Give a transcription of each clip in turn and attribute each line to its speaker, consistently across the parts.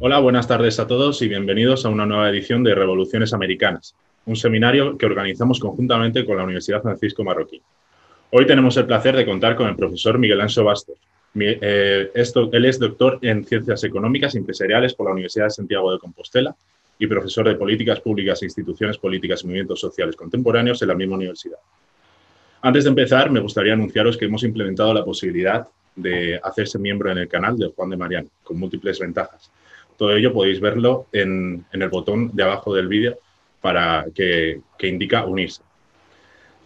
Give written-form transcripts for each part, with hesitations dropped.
Speaker 1: Hola, buenas tardes a todos y bienvenidos a una nueva edición de Revoluciones Americanas, un seminario que organizamos conjuntamente con la Universidad Francisco Marroquín. Hoy tenemos el placer de contar con el profesor Miguel Anxo Bastos. Él es doctor en Ciencias Económicas y Empresariales por la Universidad de Santiago de Compostela y profesor de Políticas Públicas e Instituciones Políticas y Movimientos Sociales Contemporáneos en la misma universidad. Antes de empezar, me gustaría anunciaros que hemos implementado la posibilidad de hacerse miembro en el canal de Juan de Mariana, con múltiples ventajas. Todo ello podéis verlo en el botón de abajo del vídeo que indica unirse.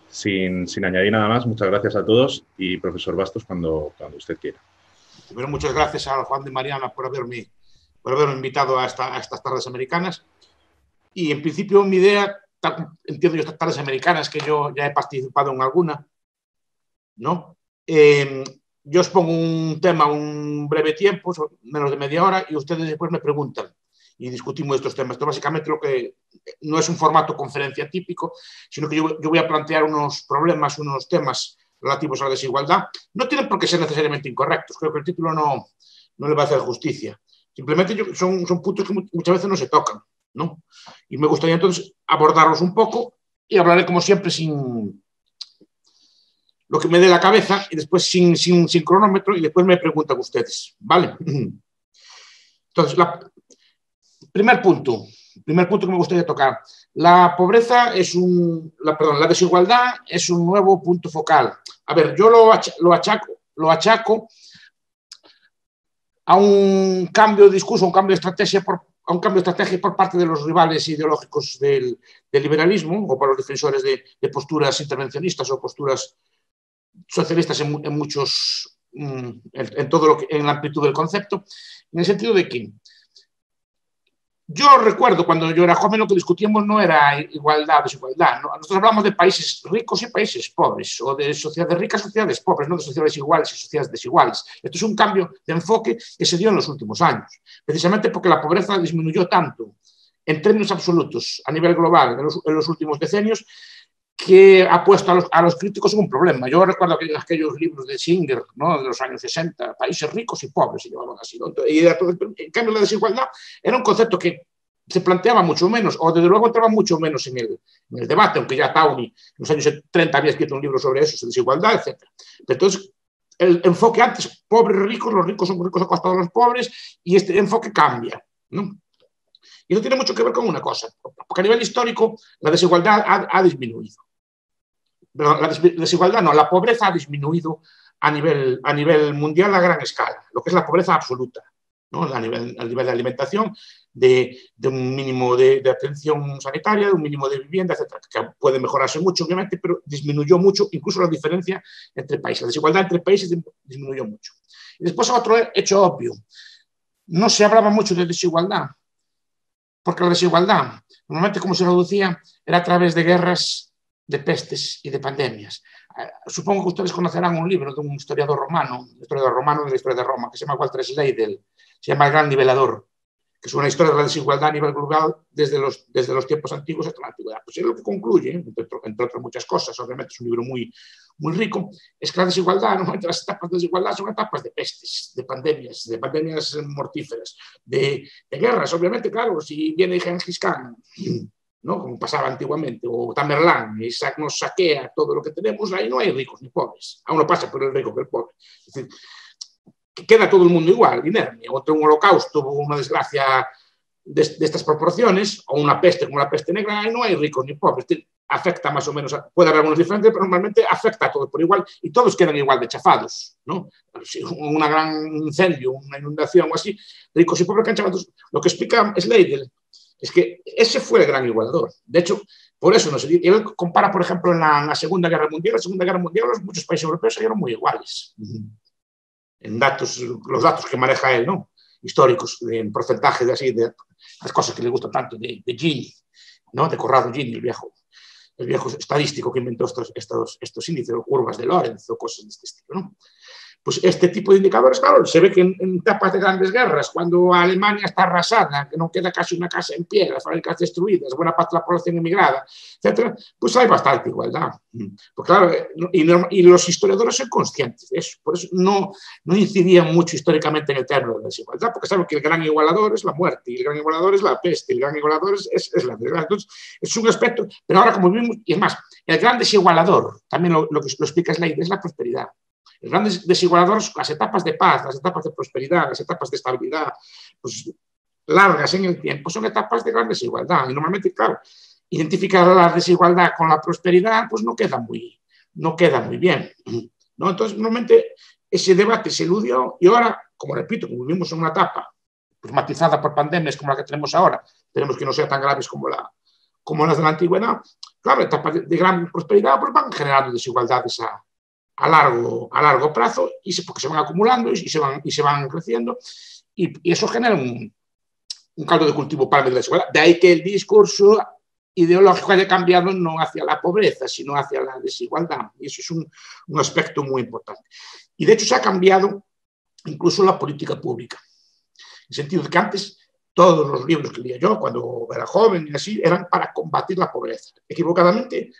Speaker 1: Sin añadir nada más, muchas gracias a todos y profesor Bastos, cuando usted quiera.
Speaker 2: Primero, muchas gracias a Juan de Mariana por haberme invitado a estas tardes americanas. Y en principio mi idea, entiendo yo estas tardes americanas, que yo ya he participado en alguna, ¿no? Yo os pongo un tema, un breve tiempo, menos de media hora, y ustedes después me preguntan y discutimos estos temas. Esto básicamente lo que no es un formato conferencia típico, sino que yo voy a plantear unos problemas, unos temas relativos a la desigualdad. No tienen por qué ser necesariamente incorrectos, creo que el título no le va a hacer justicia. Simplemente son puntos que muchas veces no se tocan, ¿no? Y me gustaría entonces abordarlos un poco y hablaré como siempre sin lo que me dé la cabeza y después sin cronómetro y después me preguntan ustedes, ¿vale? Entonces, primer punto que me gustaría tocar. La pobreza la desigualdad es un nuevo punto focal. A ver, yo lo achaco a un cambio de discurso, a un cambio de estrategia por parte de los rivales ideológicos del liberalismo o por los defensores de posturas intervencionistas o posturas socialistas en la amplitud del concepto, en el sentido de que yo recuerdo cuando yo era joven lo que discutíamos no era igualdad o desigualdad, ¿no? Nosotros hablamos de países ricos y países pobres, o de sociedades ricas y sociedades pobres, no de sociedades iguales y sociedades desiguales. Esto es un cambio de enfoque que se dio en los últimos años, precisamente porque la pobreza disminuyó tanto en términos absolutos a nivel global en los últimos decenios, que ha puesto a los críticos en un problema. Yo recuerdo aquellos libros de Singer, ¿no?, de los años 60, países ricos y pobres, se llamaban así, ¿no? En cambio, la desigualdad era un concepto que se planteaba mucho menos, o desde luego entraba mucho menos en el debate, aunque ya Tawney en los años 30 había escrito un libro sobre eso, sobre desigualdad, etc. Entonces, el enfoque antes, pobres, ricos, los ricos son ricos a costa de los pobres, y este enfoque cambia, ¿no? Y eso tiene mucho que ver con una cosa, porque a nivel histórico la desigualdad ha disminuido. La desigualdad no, la pobreza ha disminuido a nivel mundial a gran escala, lo que es la pobreza absoluta, ¿no? A nivel de alimentación, de un mínimo de atención sanitaria, de un mínimo de vivienda, etcétera, que puede mejorarse mucho, obviamente, pero disminuyó mucho, incluso la diferencia entre países, la desigualdad entre países disminuyó mucho. Y después otro hecho obvio, no se hablaba mucho de desigualdad, porque la desigualdad, normalmente como se reducía, era a través de guerras, de pestes y de pandemias. Supongo que ustedes conocerán un libro de un historiador romano de la historia de Roma, que se llama Walter Schlegel, se llama El Gran Nivelador, que es una historia de la desigualdad a nivel global desde los tiempos antiguos hasta la antigüedad. Pues es lo que concluye, entre otras muchas cosas, obviamente es un libro muy, muy rico, es que la desigualdad, normalmente las etapas de desigualdad son etapas de pestes, de pandemias mortíferas, de guerras, obviamente, claro, si viene Gengis Khan, ¿no?, como pasaba antiguamente, o Tamerlán, y nos saquea todo lo que tenemos, ahí no hay ricos ni pobres, aún no pasa por el rico que el pobre. Es decir, que queda todo el mundo igual, inerme, o un holocausto, o una desgracia de estas proporciones, o una peste como la peste negra, ahí no hay ricos ni pobres. Afecta más o menos, puede haber algunos diferentes, pero normalmente afecta a todos por igual y todos quedan igual de chafados, ¿no? Si un gran incendio, una inundación o así, ricos y pobres quedan chafados. Lo que explica Schlegel es que ese fue el gran igualador. De hecho, por eso no se dice. Él compara, por ejemplo, en la Segunda Guerra Mundial. La Segunda Guerra Mundial, muchos países europeos salieron muy iguales. En los datos que maneja él, ¿no?, históricos, en porcentaje de las cosas que le gustan tanto, de Gini, ¿no?, de Corrado Gini, el viejo estadístico que inventó estos índices, o curvas de Lorenz o cosas de este estilo, ¿no? pues este tipo de indicadores, claro, se ve que en etapas de grandes guerras, cuando Alemania está arrasada, que no queda casi una casa en pie, las fábricas destruidas, buena parte de la población emigrada, etcétera, pues hay bastante igualdad. Pues claro, y los historiadores son conscientes de eso, por eso no incidían mucho históricamente en el término de la desigualdad, porque saben que el gran igualador es la muerte, y el gran igualador es la peste, el gran igualador es la desgracia. Entonces, es un aspecto, pero ahora como vimos, y es más, el gran desigualador, también lo que lo explica Slade, es la prosperidad. El gran desigualador, las etapas de paz, las etapas de prosperidad, las etapas de estabilidad, pues largas en el tiempo, son etapas de gran desigualdad. Y normalmente, claro, identificar la desigualdad con la prosperidad, pues no queda muy bien, ¿no? Entonces, normalmente ese debate se eludió y ahora, como repito, como vivimos en una etapa pues, matizada por pandemias como la que tenemos ahora, esperemos que no sean tan graves como las de la antigüedad, claro, etapas de gran prosperidad pues van generando desigualdades a largo plazo porque se van acumulando y se van creciendo y eso genera un caldo de cultivo para la desigualdad. De ahí que el discurso ideológico haya cambiado no hacia la pobreza, sino hacia la desigualdad. Y eso es un aspecto muy importante. Y de hecho se ha cambiado incluso la política pública. En el sentido de que antes todos los libros que leía yo cuando era joven y así eran para combatir la pobreza. Equivocadamente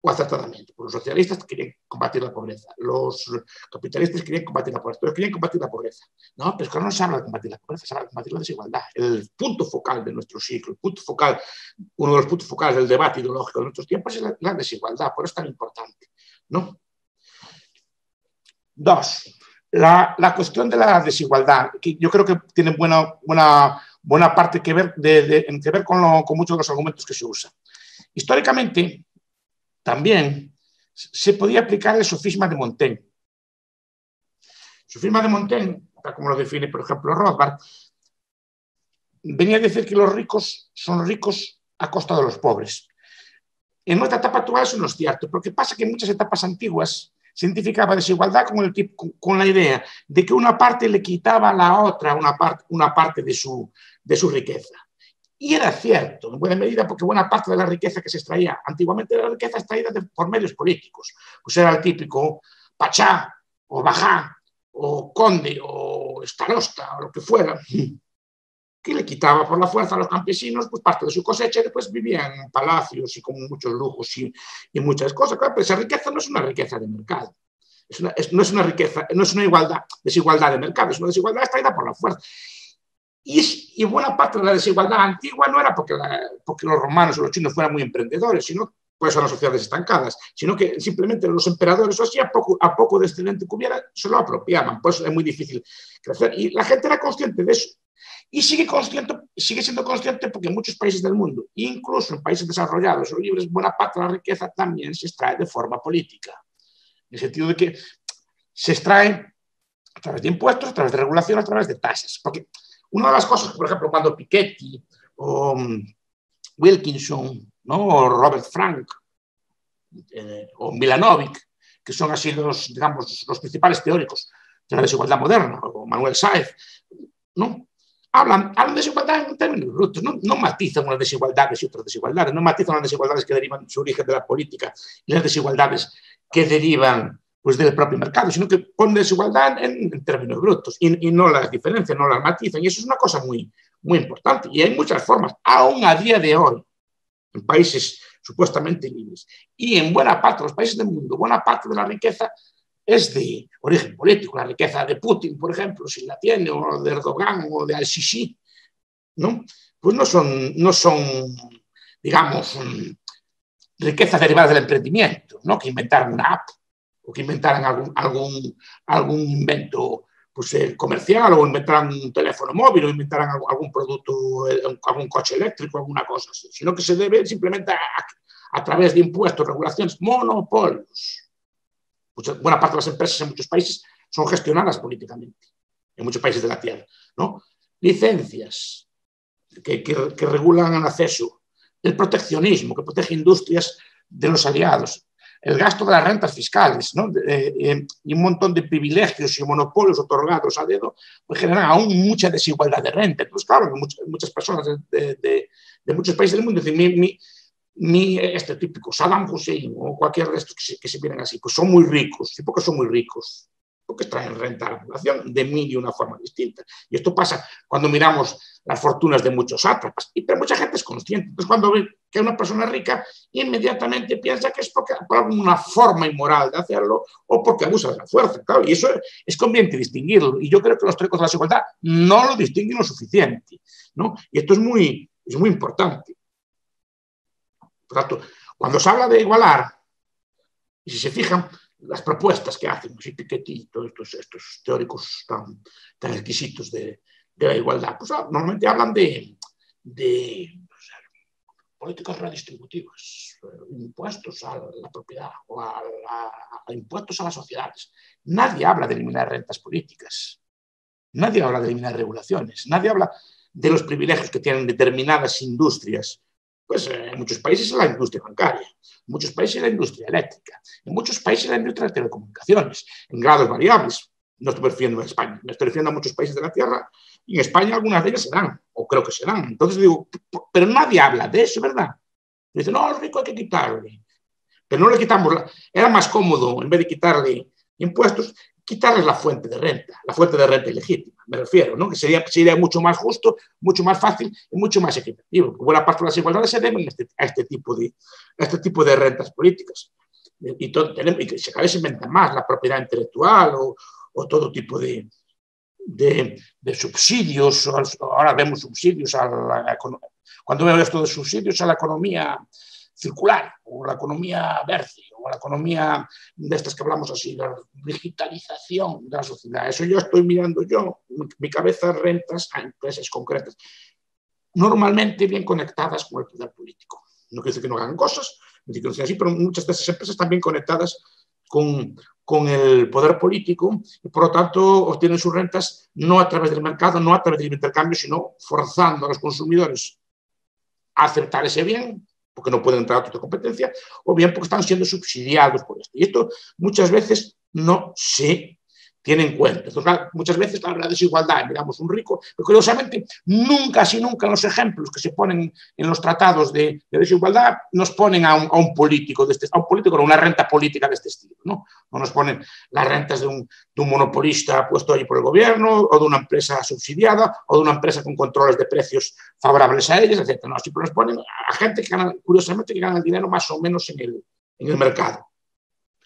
Speaker 2: o acertadamente. Pues los socialistas querían combatir la pobreza, los capitalistas querían combatir la pobreza, todos querían combatir la pobreza. No, pero es que no se habla de combatir la pobreza, se habla de combatir la desigualdad. El punto focal de nuestro siglo, uno de los puntos focales del debate ideológico de nuestros tiempos es la desigualdad, por eso es tan importante, ¿no? Dos, la cuestión de la desigualdad, que yo creo que tiene buena parte que ver, que ver con muchos de los argumentos que se usan. Históricamente, también se podía aplicar el sofisma de Montaigne. El sofisma de Montaigne, como lo define, por ejemplo, Rothbard, venía a decir que los ricos son ricos a costa de los pobres. En nuestra etapa actual eso no es cierto, porque pasa que en muchas etapas antiguas se identificaba desigualdad con la idea de que una parte le quitaba a la otra una parte de su riqueza. Y era cierto, en buena medida, porque buena parte de la riqueza que se extraía antiguamente era la riqueza extraída por medios políticos. Pues era el típico pachá, o bajá, o conde, o starosta, o lo que fuera, que le quitaba por la fuerza a los campesinos pues, parte de su cosecha y después vivían en palacios y con muchos lujos y muchas cosas. Claro, pero esa riqueza no es una riqueza de mercado. No es una desigualdad de mercado, es una desigualdad extraída por la fuerza. Y buena parte de la desigualdad antigua no era porque los romanos o los chinos fueran muy emprendedores, sino pues son las sociedades estancadas, sino que simplemente los emperadores o así a poco de excedente que hubiera se lo apropiaban, por eso es muy difícil crecer. Y la gente era consciente de eso. Y sigue siendo consciente porque en muchos países del mundo, incluso en países desarrollados o libres, buena parte de la riqueza también se extrae de forma política. En el sentido de que se extrae a través de impuestos, a través de regulación, a través de tasas. Porque una de las cosas, por ejemplo, cuando Piketty o Wilkinson, ¿no? O Robert Frank o Milanovic, que son así los principales teóricos de la desigualdad moderna, o Manuel Sáez, ¿no? Hablan de desigualdad en términos brutos, no matizan unas desigualdades y otras desigualdades, no matizan las desigualdades que derivan su origen de la política y las desigualdades que derivan pues, del propio mercado, sino que ponen desigualdad en términos brutos y no las diferencian, no las matizan. Y eso es una cosa muy, muy importante. Y hay muchas formas, aún a día de hoy, en países supuestamente libres y en buena parte de los países del mundo, buena parte de la riqueza es de origen político. La riqueza de Putin, por ejemplo, si la tiene, o de Erdogan o de Al-Sisi, ¿no? Pues no son, digamos, riquezas derivadas del emprendimiento, ¿no? Que inventaran una app o que inventaran algún invento pues, comercial o inventaran un teléfono móvil o inventaran algún producto, algún coche eléctrico, alguna cosa así, sino que se debe simplemente a través de impuestos, regulaciones, monopolios. Buena parte de las empresas en muchos países son gestionadas políticamente, en muchos países de la Tierra, ¿no? Licencias que regulan el acceso, el proteccionismo que protege industrias de los aliados, el gasto de las rentas fiscales, ¿no? Y un montón de privilegios y monopolios otorgados a dedo pues generan aún mucha desigualdad de renta. Entonces, claro, muchas personas de muchos países del mundo dicen, este típico Saddam Hussein o cualquier de estos que se vienen así, pues son muy ricos. ¿Y por qué son muy ricos? porque traen renta a la población de mil y una forma distinta. Y esto pasa cuando miramos las fortunas de muchos sátrapas, pero mucha gente es consciente. Entonces, cuando ve que una persona rica, inmediatamente piensa que es por alguna forma inmoral de hacerlo o porque abusa de la fuerza. Claro, y eso es conveniente distinguirlo. Y yo creo que los teóricos de la desigualdad no lo distinguen lo suficiente, ¿no? Y esto es muy importante. Por tanto, cuando se habla de igualar, y si se fijan, las propuestas que hacen Piketty y todos estos teóricos tan exquisitos de la igualdad, pues normalmente hablan de políticas redistributivas, impuestos a la propiedad o a impuestos a las sociedades. Nadie habla de eliminar rentas políticas, nadie habla de eliminar regulaciones, nadie habla de los privilegios que tienen determinadas industrias. Pues en muchos países es la industria bancaria, en muchos países es la industria eléctrica, en muchos países es la industria de telecomunicaciones, en grados variables. No estoy refiriendo a España, me estoy refiriendo a muchos países de la Tierra y en España algunas de ellas se dan, o creo que se dan. Entonces digo, pero nadie habla de eso, ¿verdad? Dice, no, al rico hay que quitarle. Pero no le quitamos, era más cómodo, en vez de quitarle impuestos, quitarles la fuente de renta ilegítima, me refiero, ¿no? Que sería mucho más justo, mucho más fácil y mucho más equitativo. Buena parte de las desigualdades se deben a este tipo de rentas políticas. Y se cada vez se inventa más la propiedad intelectual o todo tipo de subsidios. Ahora vemos subsidios cuando veo esto de subsidios a la economía circular o la economía verde o la economía de estas que hablamos así, la digitalización de la sociedad. Eso yo estoy mirando mi cabeza rentas a empresas concretas, normalmente bien conectadas con el poder político. No quiere decir que no hagan cosas, no quiere decir que no sean así, pero muchas de esas empresas están bien conectadas con el poder político y por lo tanto obtienen sus rentas no a través del mercado, no a través del intercambio, sino forzando a los consumidores a aceptar ese bien porque no pueden entrar a otra competencia, o bien porque están siendo subsidiados por esto. Y esto muchas veces no se tiene en cuenta. Entonces, muchas veces la desigualdad, miramos un rico, pero curiosamente nunca en los ejemplos que se ponen en los tratados de desigualdad nos ponen a un político, con una renta política de este estilo, ¿no? No nos ponen las rentas de un monopolista puesto ahí por el gobierno, o de una empresa subsidiada, o de una empresa con controles de precios favorables a ellos, etc. No, siempre nos ponen a gente que gana, curiosamente, que gana el dinero más o menos en el mercado.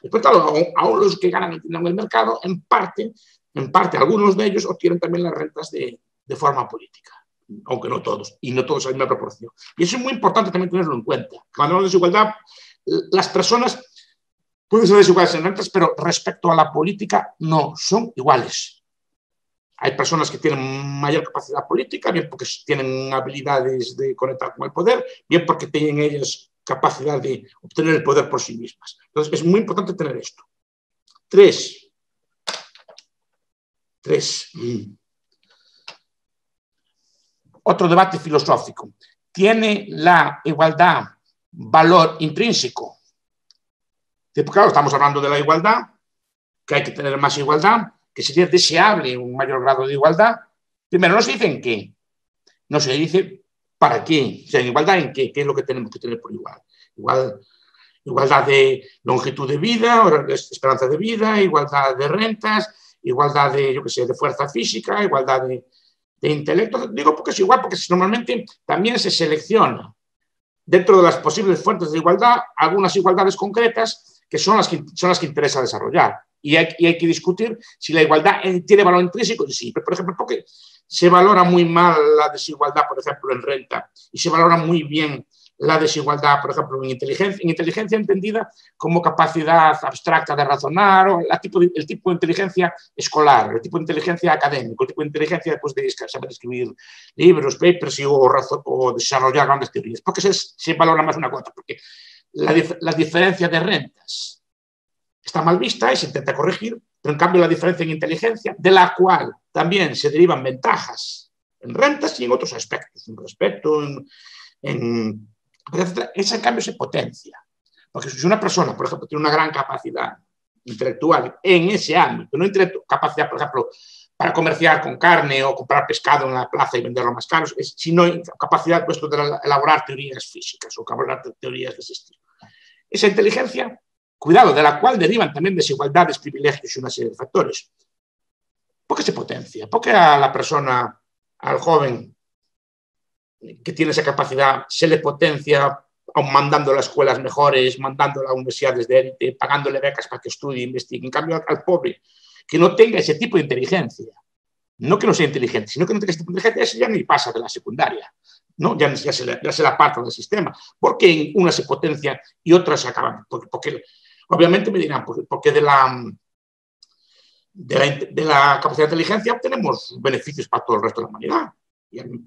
Speaker 2: Después, claro, aún los que ganan en el mercado, en parte, algunos de ellos obtienen también las rentas de forma política, aunque no todos, y no todos en la misma proporción. Y eso es muy importante también tenerlo en cuenta. Cuando hablamos de desigualdad, las personas pueden ser desiguales en rentas, pero respecto a la política no son iguales. Hay personas que tienen mayor capacidad política, bien porque tienen habilidades de conectar con el poder, bien porque tienen ellas capacidad de obtener el poder por sí mismas. Entonces, es muy importante tener esto. Tres. Otro debate filosófico. ¿Tiene la igualdad valor intrínseco? Porque, claro, estamos hablando de la igualdad, que hay que tener más igualdad, que sería deseable un mayor grado de igualdad. Primero, no se dice en qué. No se dice ¿para qué? O sea, en igualdad, ¿en qué? ¿Qué es lo que tenemos que tener por igual? Igualdad de longitud de vida, esperanza de vida, igualdad de rentas, igualdad de, de fuerza física, igualdad de intelecto. Digo porque es igual, porque normalmente también se selecciona dentro de las posibles fuentes de igualdad algunas igualdades concretas que son las que interesa desarrollar. Y hay que discutir si la igualdad tiene valor intrínseco. Sí, pero, por ejemplo, porque se valora muy mal la desigualdad, por ejemplo, en renta, y se valora muy bien la desigualdad, por ejemplo, en inteligencia entendida como capacidad abstracta de razonar, o el tipo de inteligencia escolar, el tipo de inteligencia académico, el tipo de inteligencia de saber escribir libros, papers o desarrollar grandes teorías. Porque se valora más una cosa, porque la diferencia de rentas está mal vista y se intenta corregir, pero en cambio la diferencia en inteligencia, de la cual también se derivan ventajas en rentas y en otros aspectos, en respeto, ese cambio se potencia. Porque si una persona, por ejemplo, tiene una gran capacidad intelectual en ese ámbito, no capacidad, por ejemplo, para comerciar con carne o comprar pescado en la plaza y venderlo más caro, sino capacidad de elaborar teorías físicas o elaborar teorías de ese estilo. Esa inteligencia cuidado, de la cual derivan también desigualdades, privilegios y una serie de factores. ¿Por qué se potencia? ¿Por qué a la persona, al joven que tiene esa capacidad, se le potencia mandando a escuelas mejores, mandando a universidades de élite, pagándole becas para que estudie e investigue? En cambio, al pobre, que no tenga ese tipo de inteligencia, no que no sea inteligente, sino que no tenga ese tipo de inteligencia, ese ya ni pasa de la secundaria, ¿no? Ya se la aparta del sistema. ¿Por qué una se potencia y otras se acaban? Porque obviamente me dirán, porque de la capacidad de inteligencia obtenemos beneficios para todo el resto de la humanidad,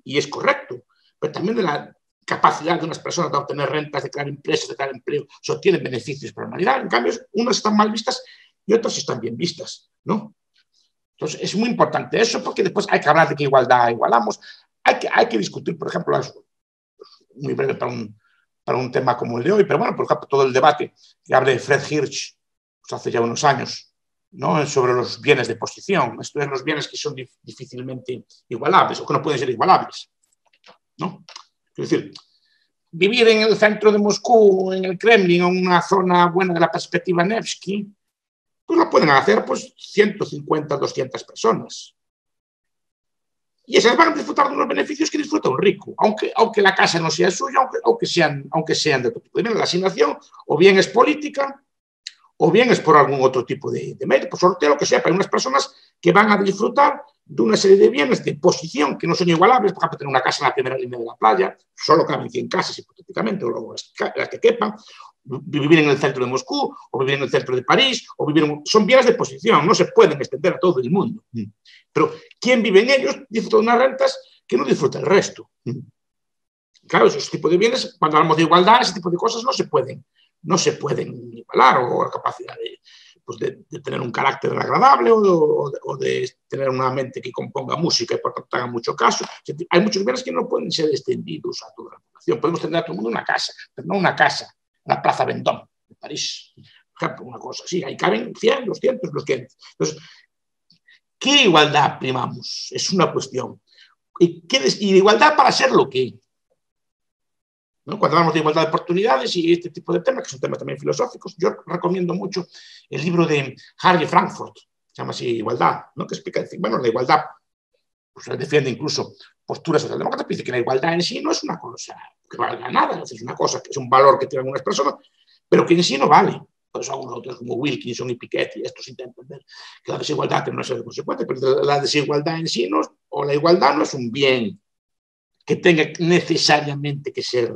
Speaker 2: y es correcto, pero también de la capacidad de unas personas de obtener rentas, de crear empresas, de crear empleo, se obtienen beneficios para la humanidad. En cambio, unas están mal vistas y otras están bien vistas, ¿no? Entonces, es muy importante eso, porque después hay que hablar de que igualdad igualamos. Hay que discutir, por ejemplo, eso, muy breve para un tema como el de hoy, pero bueno, por ejemplo, todo el debate que abre Fred Hirsch pues hace ya unos años, ¿no? Sobre los bienes de posición. Esto es los bienes que son difícilmente igualables o que no pueden ser igualables, ¿no? Es decir, vivir en el centro de Moscú, en el Kremlin, en una zona buena de la perspectiva Nevsky, pues lo pueden hacer pues 150, 200 personas. Y esas van a disfrutar de unos beneficios que disfruta un rico, aunque la casa no sea suya, aunque sean de otro tipo. La asignación o bien es política, o bien es por algún otro tipo de medio, por sorteo, lo que sea, pero hay unas personas que van a disfrutar de una serie de bienes de posición que no son igualables. Por ejemplo, tener una casa en la primera línea de la playa, solo caben 100 casas hipotéticamente, o las que quepan, vivir en el centro de Moscú, o vivir en el centro de París, son bienes de posición, no se pueden extender a todo el mundo. Pero quien vive en ellos disfruta de unas rentas que no disfruta el resto. Claro, esos tipos de bienes, cuando hablamos de igualdad, ese tipo de cosas no se pueden igualar, o la capacidad de tener un carácter agradable o de tener una mente que componga música y por tanto haga mucho caso. Hay muchos bienes que no pueden ser extendidos a toda la población. Podemos tener a todo el mundo una casa, pero no una casa en la Plaza Vendôme de París. Por ejemplo, una cosa así, ahí caben 100, 200, los que... Entonces, ¿qué igualdad primamos? Es una cuestión. ¿Y igualdad para ser lo que? ¿No? Cuando hablamos de igualdad de oportunidades y este tipo de temas, que son temas también filosóficos, yo recomiendo mucho el libro de Harry Frankfurt, se llama así Igualdad, ¿no? Que explica, bueno, la igualdad, pues él defiende incluso posturas socialdemócratas, pero dice que la igualdad en sí no es una cosa que valga nada, es una cosa que es un valor que tienen algunas personas, pero que en sí no vale. Por eso algunos otros como Wilkinson y Piketty, estos intentan ver que la desigualdad tiene una serie de consecuencias, pero la desigualdad en sí o la igualdad no es un bien que tenga necesariamente que ser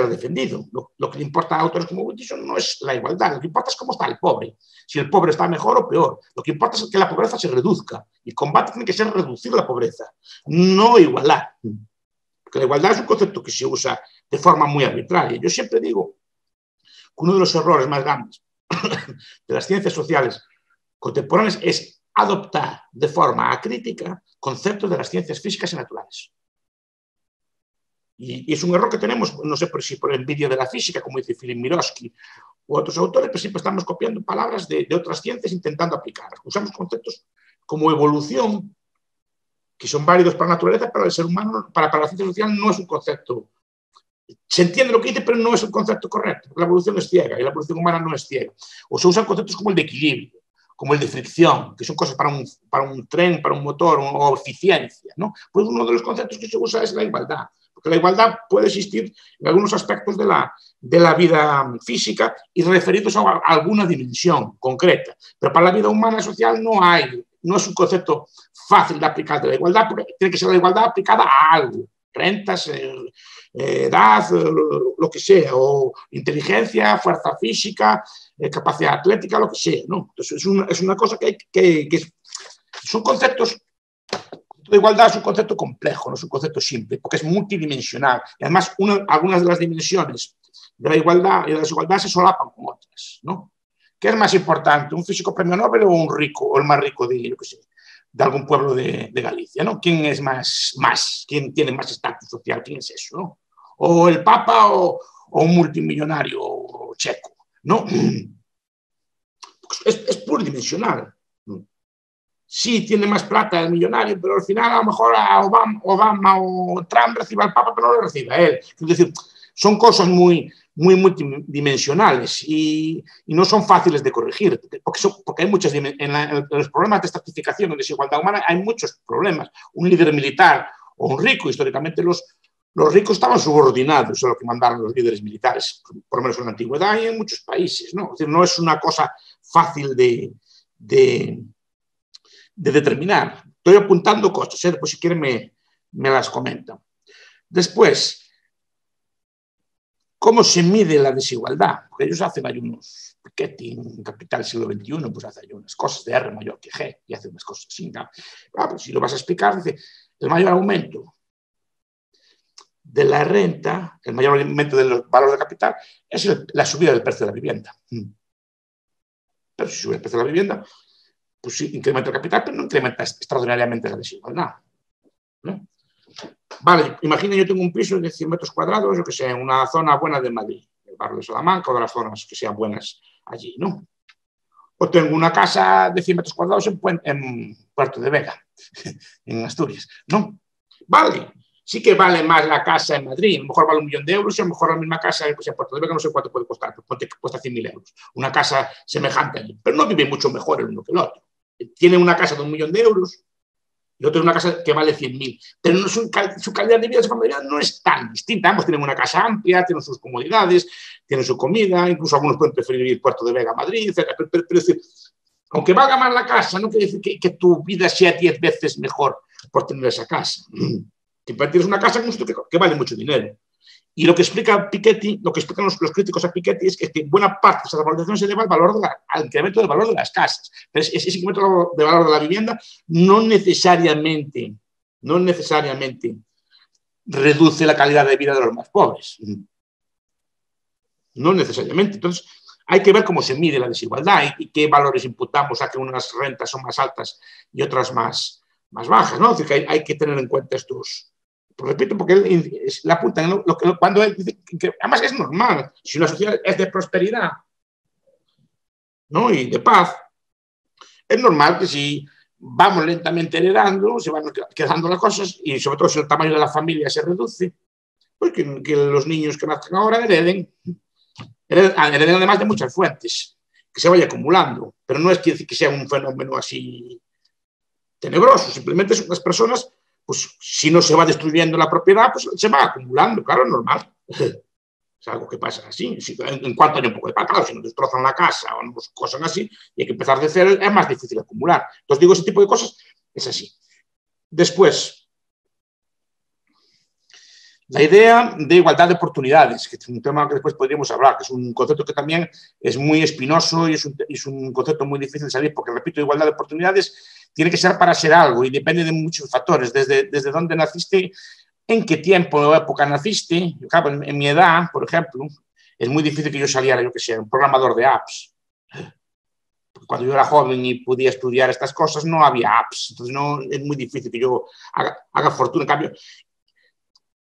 Speaker 2: defendido. Lo que le importa a autores como Wilkinson no es la igualdad, lo que importa es cómo está el pobre, si el pobre está mejor o peor. Lo que importa es que la pobreza se reduzca, y el combate tiene que ser reducir la pobreza, no igualar. Porque la igualdad es un concepto que se usa de forma muy arbitraria. Yo siempre digo que uno de los errores más grandes de las ciencias sociales contemporáneas es adoptar de forma acrítica conceptos de las ciencias físicas y naturales. Y es un error que tenemos, no sé si por envidia de la física, como dice Philip Miroski u otros autores, pero siempre estamos copiando palabras de otras ciencias intentando aplicarlas. Usamos conceptos como evolución, que son válidos para la naturaleza, pero el ser humano, para la ciencia social, no es un concepto. Se entiende lo que dice, pero no es un concepto correcto. La evolución es ciega y la evolución humana no es ciega. O se usan conceptos como el de equilibrio, como el de fricción, que son cosas para un tren, para un motor, o eficiencia, ¿no? Pues uno de los conceptos que se usa es la igualdad. Porque la igualdad puede existir en algunos aspectos de la vida física y referidos a alguna dimensión concreta. Pero para la vida humana y social no es un concepto fácil de aplicar de la igualdad, porque tiene que ser la igualdad aplicada a algo. Rentas, edad, lo que sea, o inteligencia, fuerza física, capacidad atlética, lo que sea, ¿no? Entonces es una cosa que son conceptos. La igualdad es un concepto complejo, no es un concepto simple, porque es multidimensional. Y además, algunas de las dimensiones de la igualdad y de la desigualdad se solapan con otras, ¿no? ¿Qué es más importante, un físico premio Nobel o un rico, o el más rico de algún pueblo de Galicia, ¿no? ¿Quién es más? ¿Quién tiene más estatus social? ¿Quién es eso, no? O el Papa o un multimillonario checo, ¿no? Es pluridimensional. Sí, tiene más plata el millonario, pero al final a lo mejor a Obama o Trump reciba al Papa, pero no lo recibe a él. Es decir, son cosas muy, muy multidimensionales y no son fáciles de corregir, porque hay muchas en los problemas de estratificación y desigualdad humana hay muchos problemas. Un líder militar o un rico, históricamente los ricos estaban subordinados a lo que mandaron los líderes militares, por lo menos en la antigüedad y en muchos países, ¿no? Es decir, no es una cosa fácil de determinar. Estoy apuntando cosas, después si quieren me las comentan. Después, ¿cómo se mide la desigualdad? Porque ellos hacen ahí unos Piketty en Capital siglo XXI, pues hacen unas cosas de R mayor que G y hacen unas cosas así. Pues si lo vas a explicar, dice, el mayor aumento de la renta, el mayor aumento del valor de capital, es la subida del precio de la vivienda. Pero si sube el precio de la vivienda, pues sí, incrementa el capital, pero no incrementa extraordinariamente la desigualdad, ¿no? Vale, imagina yo tengo un piso de 100 metros cuadrados, yo que sé, en una zona buena de Madrid, el barrio de Salamanca o de las zonas que sean buenas allí, ¿no? O tengo una casa de 100 metros cuadrados en Puerto de Vega, en Asturias, ¿no? Vale, sí que vale más la casa en Madrid, a lo mejor vale 1 millón de euros y a lo mejor la misma casa pues en Puerto de Vega no sé cuánto puede costar, pues cuesta 100.000 euros, una casa semejante allí, pero no vive mucho mejor el uno que el otro. Tiene una casa de 1 millón de euros y otro es una casa que vale 100.000. Pero no, su calidad de vida, su familia no es tan distinta. Ambos tienen una casa amplia, tienen sus comodidades, tienen su comida, incluso algunos pueden preferir ir Puerto de Vega a Madrid, etc. Pero es decir, aunque valga más la casa, no quiere decir que tu vida sea 10 veces mejor por tener esa casa. Que tienes una casa que vale mucho dinero. Y lo que explica Piketty, lo que explican los críticos a Piketty es que buena parte de esa valorización se debe al incremento del valor de las casas. Pero ese incremento del valor de la vivienda no necesariamente reduce la calidad de vida de los más pobres. No necesariamente. Entonces, hay que ver cómo se mide la desigualdad y qué valores imputamos a que unas rentas son más altas y otras más bajas, ¿no? Es decir, que hay que tener en cuenta estos... Pues repito, porque él la apunta cuando él dice que además es normal, si una sociedad es de prosperidad, ¿no? Y de paz, es normal que si vamos lentamente heredando, se van quedando las cosas y sobre todo si el tamaño de la familia se reduce, pues que los niños que nazcan ahora hereden además de muchas fuentes, que se vaya acumulando, pero no es que sea un fenómeno así tenebroso, simplemente son las personas. Pues si no se va destruyendo la propiedad, pues se va acumulando, claro, es normal. Es algo que pasa así. En cuanto hay un poco de pecado, si nos destrozan la casa o nos cosas así, y hay que empezar de cero, es más difícil acumular. Entonces digo, ese tipo de cosas es así. Después, la idea de igualdad de oportunidades, que es un tema que después podríamos hablar, que es un concepto que también es muy espinoso y es un concepto muy difícil de salir, porque, repito, igualdad de oportunidades tiene que ser para ser algo y depende de muchos factores, desde dónde naciste, en qué tiempo o época naciste. Yo, claro, en mi edad, por ejemplo, es muy difícil que yo saliera, yo que sé, un programador de apps. Porque cuando yo era joven y podía estudiar estas cosas, no había apps. Entonces no, es muy difícil que yo haga fortuna. En cambio,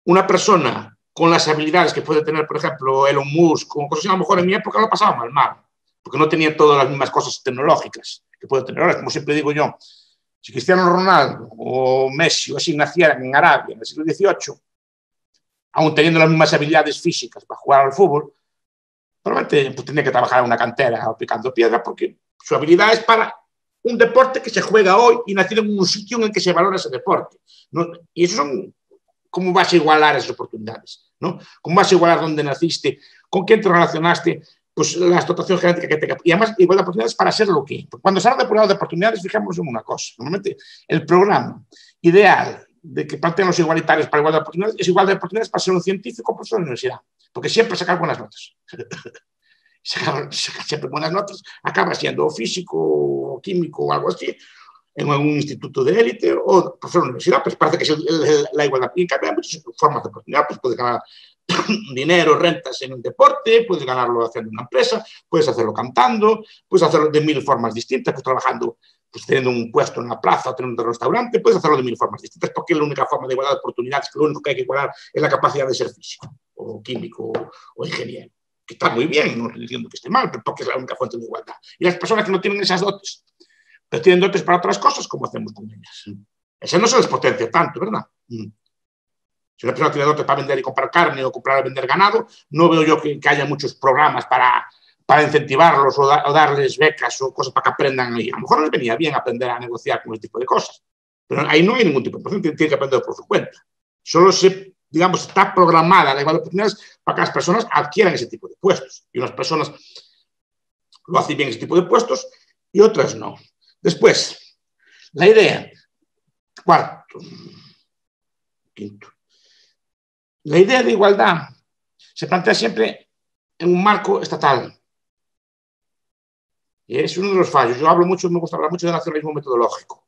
Speaker 2: una persona con las habilidades que puede tener, por ejemplo, Elon Musk, con cosas así, a lo mejor en mi época lo pasaba mal, porque no tenía todas las mismas cosas tecnológicas que puede tener ahora. Como siempre digo yo, si Cristiano Ronaldo o Messi o así nacieran en Arabia en el siglo XVIII, aún teniendo las mismas habilidades físicas para jugar al fútbol, probablemente pues, tendría que trabajar en una cantera o picando piedra, porque su habilidad es para un deporte que se juega hoy y nacido en un sitio en el que se valora ese deporte, ¿no? Y eso son... ¿Cómo vas a igualar esas oportunidades? ¿No? ¿Cómo vas a igualar dónde naciste? ¿Con quién te relacionaste? Pues la dotación genética que tenga. Y además, igualdad de oportunidades para ser lo que. Cuando se habla de igualdad de oportunidades, fijémonos en una cosa. Normalmente, el programa ideal de que plantean los igualitarios para igualdad de oportunidades es igualdad de oportunidades para ser un científico o profesor de la universidad. Porque siempre sacar buenas notas. sacar siempre buenas notas acaba siendo físico o químico o algo así, en algún instituto de élite o profesor de universidad, pues parece que es la igualdad. Y en cambio hay muchas formas de oportunidad, pues puedes ganar dinero, rentas en un deporte, puedes ganarlo haciendo una empresa, puedes hacerlo cantando, puedes hacerlo de 1000 formas distintas, pues trabajando, pues teniendo un puesto en la plaza o teniendo un restaurante, puedes hacerlo de 1000 formas distintas, porque la única forma de igualdad de oportunidades, que lo único que hay que igualar es la capacidad de ser físico, o químico, o ingeniero, que está muy bien, no estoy diciendo que esté mal, pero porque es la única fuente de igualdad. Y las personas que no tienen esas dotes, pero tienen dotes para otras cosas, ¿cómo hacemos con ellas? Esa no se les potencia tanto, ¿verdad? Si una persona tiene dotes para vender y comprar carne o comprar y vender ganado, no veo yo que haya muchos programas para incentivarlos o darles becas o cosas para que aprendan. Y a lo mejor les venía bien aprender a negociar con este tipo de cosas. Pero ahí no hay ningún tipo de proceso, tiene que aprender por su cuenta. Solo digamos, está programada la igualdad de oportunidades para que las personas adquieran ese tipo de puestos. Y unas personas lo hacen bien ese tipo de puestos y otras no. Después, la idea. Cuarto. Quinto. La idea de igualdad se plantea siempre en un marco estatal. Y es uno de los fallos. Yo me gusta hablar mucho del nacionalismo metodológico,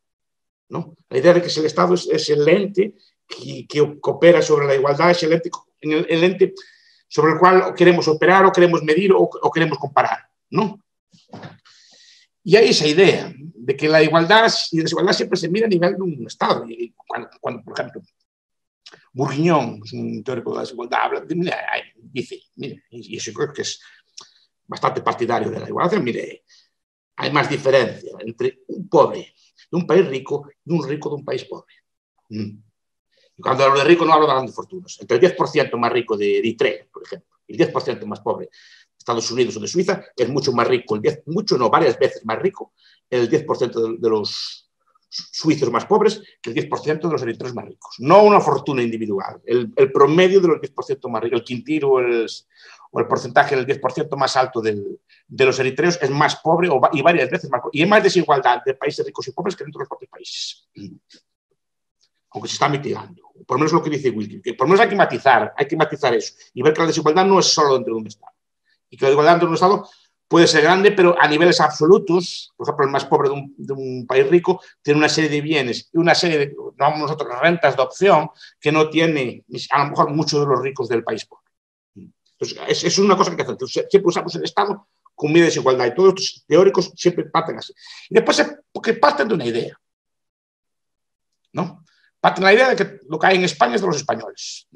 Speaker 2: ¿no? La idea de que el Estado es el ente que opera sobre la igualdad, es el ente sobre el cual queremos operar o queremos medir o queremos comparar, ¿no? Y hay esa idea de que la igualdad y la desigualdad siempre se mira a nivel de un Estado. Y cuando por ejemplo, Bourguignon, es un teórico de la desigualdad, dice, mire, y eso creo que es bastante partidario de la igualdad, mire, hay más diferencia entre un pobre de un país rico y un rico de un país pobre. Y cuando hablo de rico no hablo de grandes fortunas. Entre el 10% más rico de Eritrea, por ejemplo, y el 10% más pobre de Estados Unidos o de Suiza, es mucho más rico, varias veces más rico, el 10% de los suizos más pobres que el 10% de los eritreos más ricos. No una fortuna individual, el promedio de los 10% más ricos, el quintil o el porcentaje del 10% más alto de los eritreos es más pobre y varias veces más pobre. Y hay más desigualdad de países ricos y pobres que dentro de los propios países. Aunque se está mitigando. Por lo menos lo que dice Wilkin, que por lo menos hay que matizar eso y ver que la desigualdad no es solo dentro de un Estado. Y que la desigualdad dentro de un Estado puede ser grande, pero a niveles absolutos, por ejemplo, el más pobre de un país rico tiene una serie de bienes y una serie de, llamamos nosotros, rentas de opción que no tiene a lo mejor muchos de los ricos del país pobre. Entonces, es una cosa que hay que hacer. Entonces, siempre usamos el Estado con medida de desigualdad y todos estos teóricos siempre parten así. Y después, porque parten de una idea, ¿no? Parten de la idea de que lo que hay en España es de los españoles.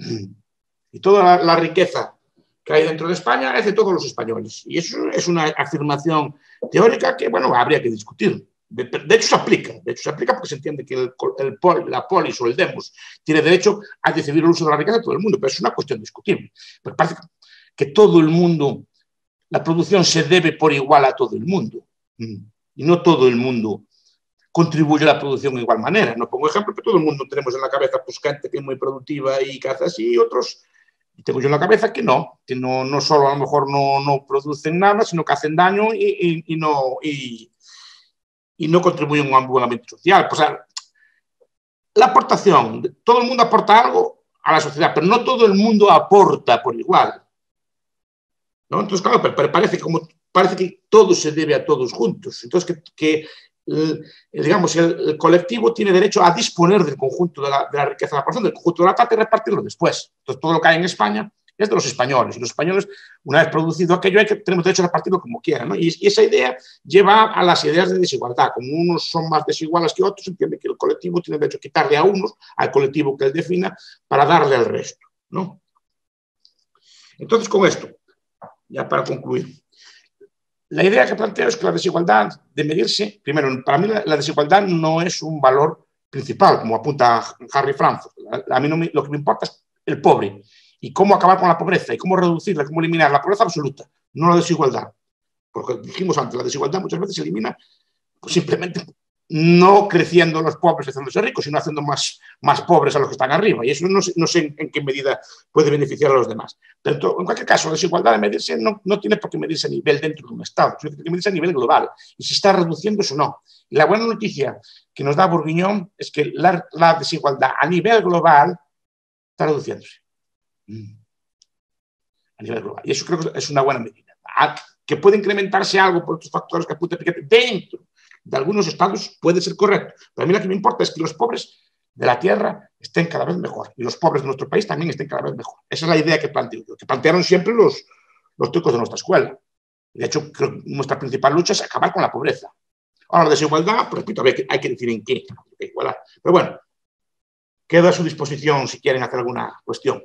Speaker 2: Y toda la riqueza que hay dentro de España es de todos los españoles. Y eso es una afirmación teórica que, bueno, habría que discutir. De hecho, se aplica porque se entiende que la polis o el demos tiene derecho a decidir el uso de la riqueza de todo el mundo, pero es una cuestión discutible. Pero parece que todo el mundo, la producción se debe por igual a todo el mundo. Y no todo el mundo contribuye a la producción de igual manera. No pongo ejemplo, pero todo el mundo tenemos en la cabeza pues, gente que es muy productiva y que hace así, y otros, y tengo yo en la cabeza que no solo a lo mejor no producen nada, sino que hacen daño y no contribuyen a un buen ambiente social. Pues, la aportación, todo el mundo aporta algo a la sociedad, pero no todo el mundo aporta por igual, ¿no? Entonces, claro, pero parece que todo se debe a todos juntos. Entonces, digamos, el colectivo tiene derecho a disponer del conjunto de la riqueza de la población, del conjunto de la plata y repartirlo después. Entonces, todo lo que hay en España es de los españoles. Y los españoles, una vez producido aquello, tenemos derecho a repartirlo como quieran, ¿no? Y esa idea lleva a las ideas de desigualdad. Como unos son más desiguales que otros, entiende que el colectivo tiene derecho a quitarle a unos, al colectivo que él defina, para darle al resto, ¿no? Entonces, con esto, ya para concluir, la idea que planteo es que la desigualdad de medirse, primero, para mí la desigualdad no es un valor principal, como apunta Harry Frankfurt. A mí lo que me importa es el pobre y cómo acabar con la pobreza y cómo reducirla, cómo eliminar la pobreza absoluta, no la desigualdad. Porque dijimos antes, la desigualdad muchas veces se elimina pues, simplemente no creciendo los pobres haciéndose ricos, sino haciendo más pobres a los que están arriba. Y eso no sé en qué medida puede beneficiar a los demás. Pero en cualquier caso, la desigualdad de medirse no tiene por qué medirse a nivel dentro de un Estado, tiene que medirse a nivel global. Y si está reduciendo eso, no. Y la buena noticia que nos da Bourguignon es que la desigualdad a nivel global está reduciéndose. A nivel global. Y eso creo que es una buena medida. Que puede incrementarse algo por otros factores que apunta Piketty dentro de algunos estados puede ser correcto. Pero a mí lo que me importa es que los pobres de la tierra estén cada vez mejor y los pobres de nuestro país también estén cada vez mejor. Esa es la idea que planteo yo, que plantearon siempre los turcos de nuestra escuela. De hecho, creo que nuestra principal lucha es acabar con la pobreza. Ahora, la desigualdad, pues repito, hay que decir en qué. Pero bueno, quedo a su disposición si quieren hacer alguna cuestión.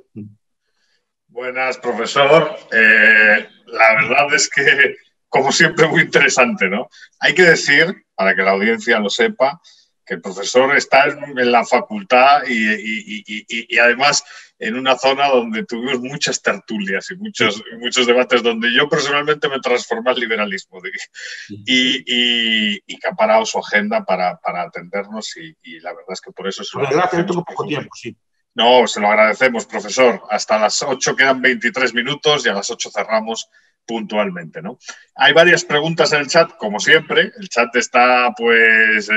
Speaker 3: Buenas, profesor. La verdad es que, como siempre, muy interesante, ¿no? Hay que decir, para que la audiencia lo sepa, que el profesor está en la facultad y además en una zona donde tuvimos muchas tertulias y muchos debates donde yo personalmente me transformé al liberalismo y que ha parado su agenda para atendernos y la verdad es que por eso se lo
Speaker 2: agradecemos. Tengo poco tiempo, sí.
Speaker 3: No, se lo agradecemos, profesor. Hasta las 8 quedan 23 minutos y a las 8 cerramos puntualmente, ¿no? Hay varias preguntas en el chat, como siempre. El chat está pues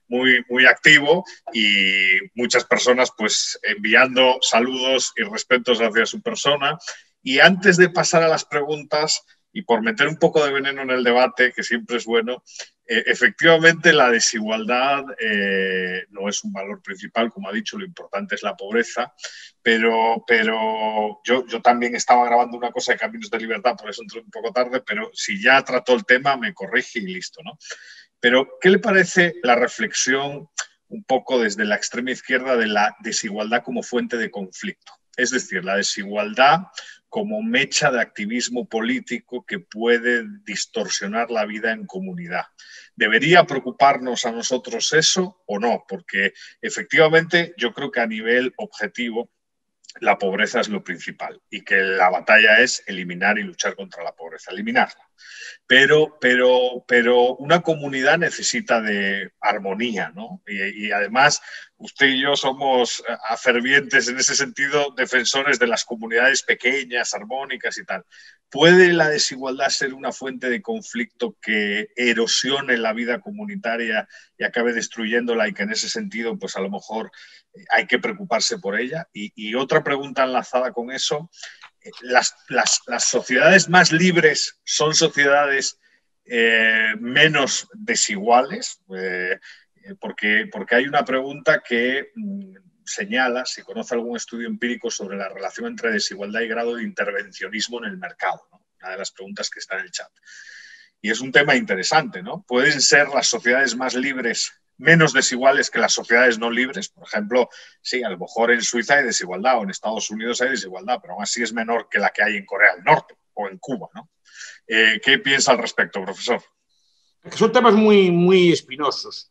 Speaker 3: muy activo y muchas personas pues enviando saludos y respetos hacia su persona. Y antes de pasar a las preguntas y por meter un poco de veneno en el debate, que siempre es bueno, efectivamente la desigualdad no es un valor principal, como ha dicho, lo importante es la pobreza, pero yo también estaba grabando una cosa de Caminos de Libertad, por eso entré un poco tarde, pero si ya trató el tema me corrige y listo, ¿no? Pero, ¿qué le parece la reflexión un poco desde la extrema izquierda de la desigualdad como fuente de conflicto? Es decir, la desigualdad como mecha de activismo político que puede distorsionar la vida en comunidad. ¿Debería preocuparnos a nosotros eso o no? Porque efectivamente yo creo que a nivel objetivo la pobreza es lo principal y que la batalla es eliminar y luchar contra la pobreza, eliminarla. Pero una comunidad necesita de armonía, ¿no? Y además usted y yo somos fervientes en ese sentido, defensores de las comunidades pequeñas, armónicas y tal. ¿Puede la desigualdad ser una fuente de conflicto que erosione la vida comunitaria y acabe destruyéndola y que en ese sentido, pues a lo mejor hay que preocuparse por ella? Y otra pregunta enlazada con eso, las sociedades más libres son sociedades menos desiguales, porque hay una pregunta que señala si conoce algún estudio empírico sobre la relación entre desigualdad y grado de intervencionismo en el mercado, ¿no? Una de las preguntas que está en el chat. Y es un tema interesante, ¿no? ¿Pueden ser las sociedades más libres menos desiguales que las sociedades no libres? Por ejemplo, sí, a lo mejor en Suiza hay desigualdad o en Estados Unidos hay desigualdad, pero aún así es menor que la que hay en Corea del Norte o en Cuba, ¿no? ¿Qué piensa al respecto, profesor?
Speaker 2: Son temas muy espinosos.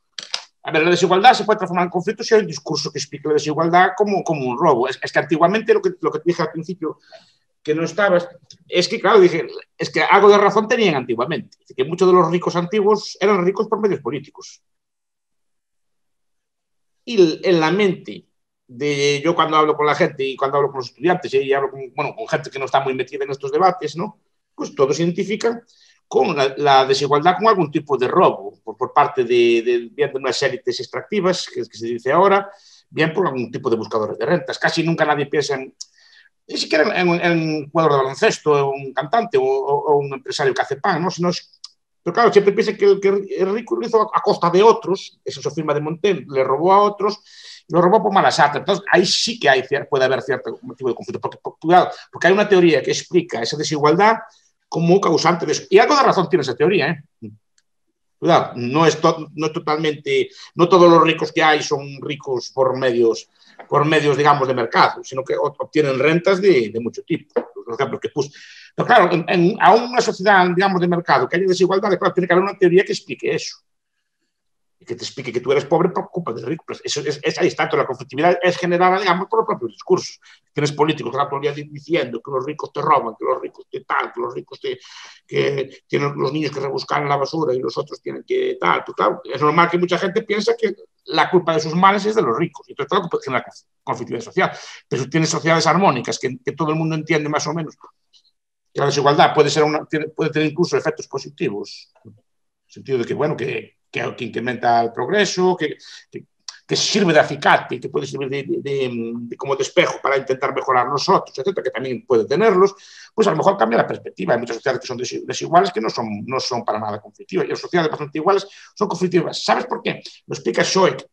Speaker 2: A ver, la desigualdad se puede transformar en conflicto si hay un discurso que explique la desigualdad como un robo. Es que antiguamente lo que dije al principio, que no estabas, es que, claro, dije, es que algo de razón tenían antiguamente. Es que muchos de los ricos antiguos eran ricos por medios políticos. Y en la mente de yo cuando hablo con la gente y cuando hablo con los estudiantes y hablo con gente que no está muy metida en estos debates, ¿no? Pues todos se identifican con la desigualdad con algún tipo de robo por parte bien de unas élites extractivas, que se dice ahora, bien por algún tipo de buscadores de rentas. Casi nunca nadie piensa ni siquiera en un jugador de baloncesto, un cantante o un empresario que hace pan, ¿no? Pero claro, siempre piensa que el rico lo hizo a costa de otros, esa es su firma de Montaigne, le robó a otros, y lo robó por malas artes. Entonces, ahí sí que puede haber cierto motivo de conflicto, porque hay una teoría que explica esa desigualdad como causante de eso. Y algo de razón tiene esa teoría, ¿eh? Cuidado, no es totalmente, no todos los ricos que hay son ricos por medios, digamos, de mercado, sino que obtienen rentas de mucho tipo. Los ejemplos que puse. Pero claro, aún una sociedad, digamos, de mercado que haya desigualdad, claro, tiene que haber una teoría que explique eso. Y que te explique que tú eres pobre por culpa del rico. Pues ahí está, toda la conflictividad es generada, digamos, por los propios discursos. Tienes políticos que la teoría diciendo que los ricos te roban, que los ricos te tal, que los ricos que tienen los niños que rebuscan en la basura y los otros tienen que tal. Pues claro, es normal que mucha gente piense que la culpa de sus males es de los ricos. Y entonces, claro, puede generar conflictividad social. Pero si tienes sociedades armónicas que todo el mundo entiende más o menos, que la desigualdad puede tener incluso efectos positivos. En el sentido de que, bueno, que incrementa el progreso, que sirve de acicate, que puede servir como de espejo para intentar mejorar nosotros, etcétera, que también puede tenerlos, pues a lo mejor cambia la perspectiva. Hay muchas sociedades que son desiguales que no son para nada conflictivas, y las sociedades bastante iguales son conflictivas. ¿Sabes por qué? Lo explica Schoik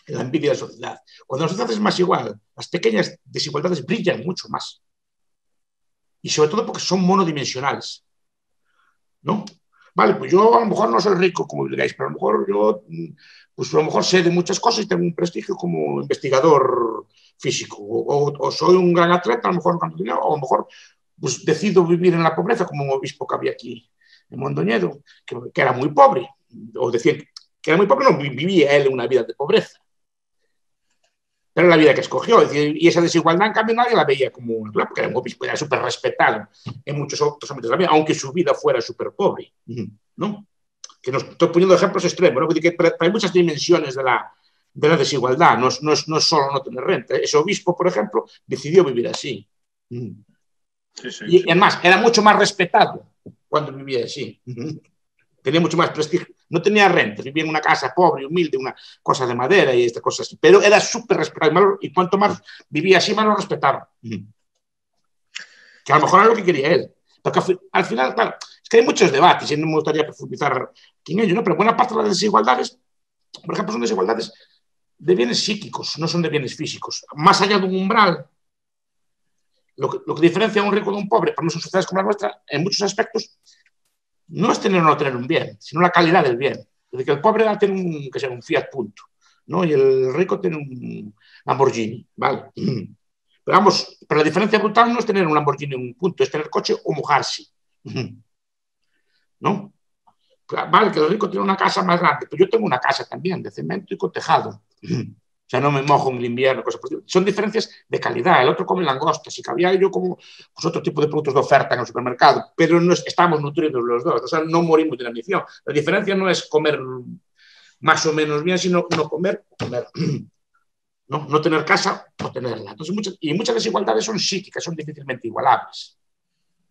Speaker 2: en La envidia de la sociedad. Cuando la sociedad es más igual, las pequeñas desigualdades brillan mucho más. Y sobre todo porque son monodimensionales, ¿no? Vale, pues yo a lo mejor no soy rico, como digáis, pero a lo mejor a lo mejor sé de muchas cosas y tengo un prestigio como investigador físico, o soy un gran atleta, a lo mejor no canto dinero, o a lo mejor pues decido vivir en la pobreza, como un obispo que había aquí en Mondoñedo, que era muy pobre, o decían que era muy pobre, no vivía él una vida de pobreza. Pero era la vida que escogió. Y esa desigualdad, en cambio, nadie la veía como una clave, porque era un obispo, era súper respetado en muchos otros ámbitos de la vida, aunque su vida fuera súper pobre, ¿no? Que nos estoy poniendo ejemplos extremos, ¿no? Que hay muchas dimensiones de la desigualdad, no es solo no tener renta. Ese obispo, por ejemplo, decidió vivir así. Y además, era mucho más respetado cuando vivía así. Tenía mucho más prestigio. No tenía renta, vivía en una casa pobre, humilde, una cosa de madera y estas cosas así. Pero era súper respetado. Y cuanto más vivía así, más lo respetaban. Que a lo mejor era lo que quería él. Porque al final, claro, es que hay muchos debates y no me gustaría profundizar en ello, ¿no? Pero buena parte de las desigualdades, por ejemplo, son desigualdades de bienes psíquicos, no son de bienes físicos. Más allá de un umbral, lo que diferencia a un rico de un pobre, para nuestras sociedades como la nuestra, en muchos aspectos, no es tener o no tener un bien, sino la calidad del bien. Es decir, que el pobre tiene un Fiat Punto, ¿no? Y el rico tiene un Lamborghini, ¿vale? Pero vamos, pero la diferencia brutal no es tener un Lamborghini en un punto, es tener coche o mojarse, ¿no? Vale, que el rico tiene una casa más grande, pero yo tengo una casa también, de cemento y con tejado. O sea, no me mojo en el invierno, cosas por el estilo. Son diferencias de calidad. El otro come langostas y caviar, yo como pues, otro tipo de productos de oferta en el supermercado, pero no estamos nutridos los dos, o sea, no morimos de la ambición. La diferencia no es comer más o menos bien, sino no comer o comer. No tener casa o tenerla. Entonces, muchas desigualdades son psíquicas, son difícilmente igualables,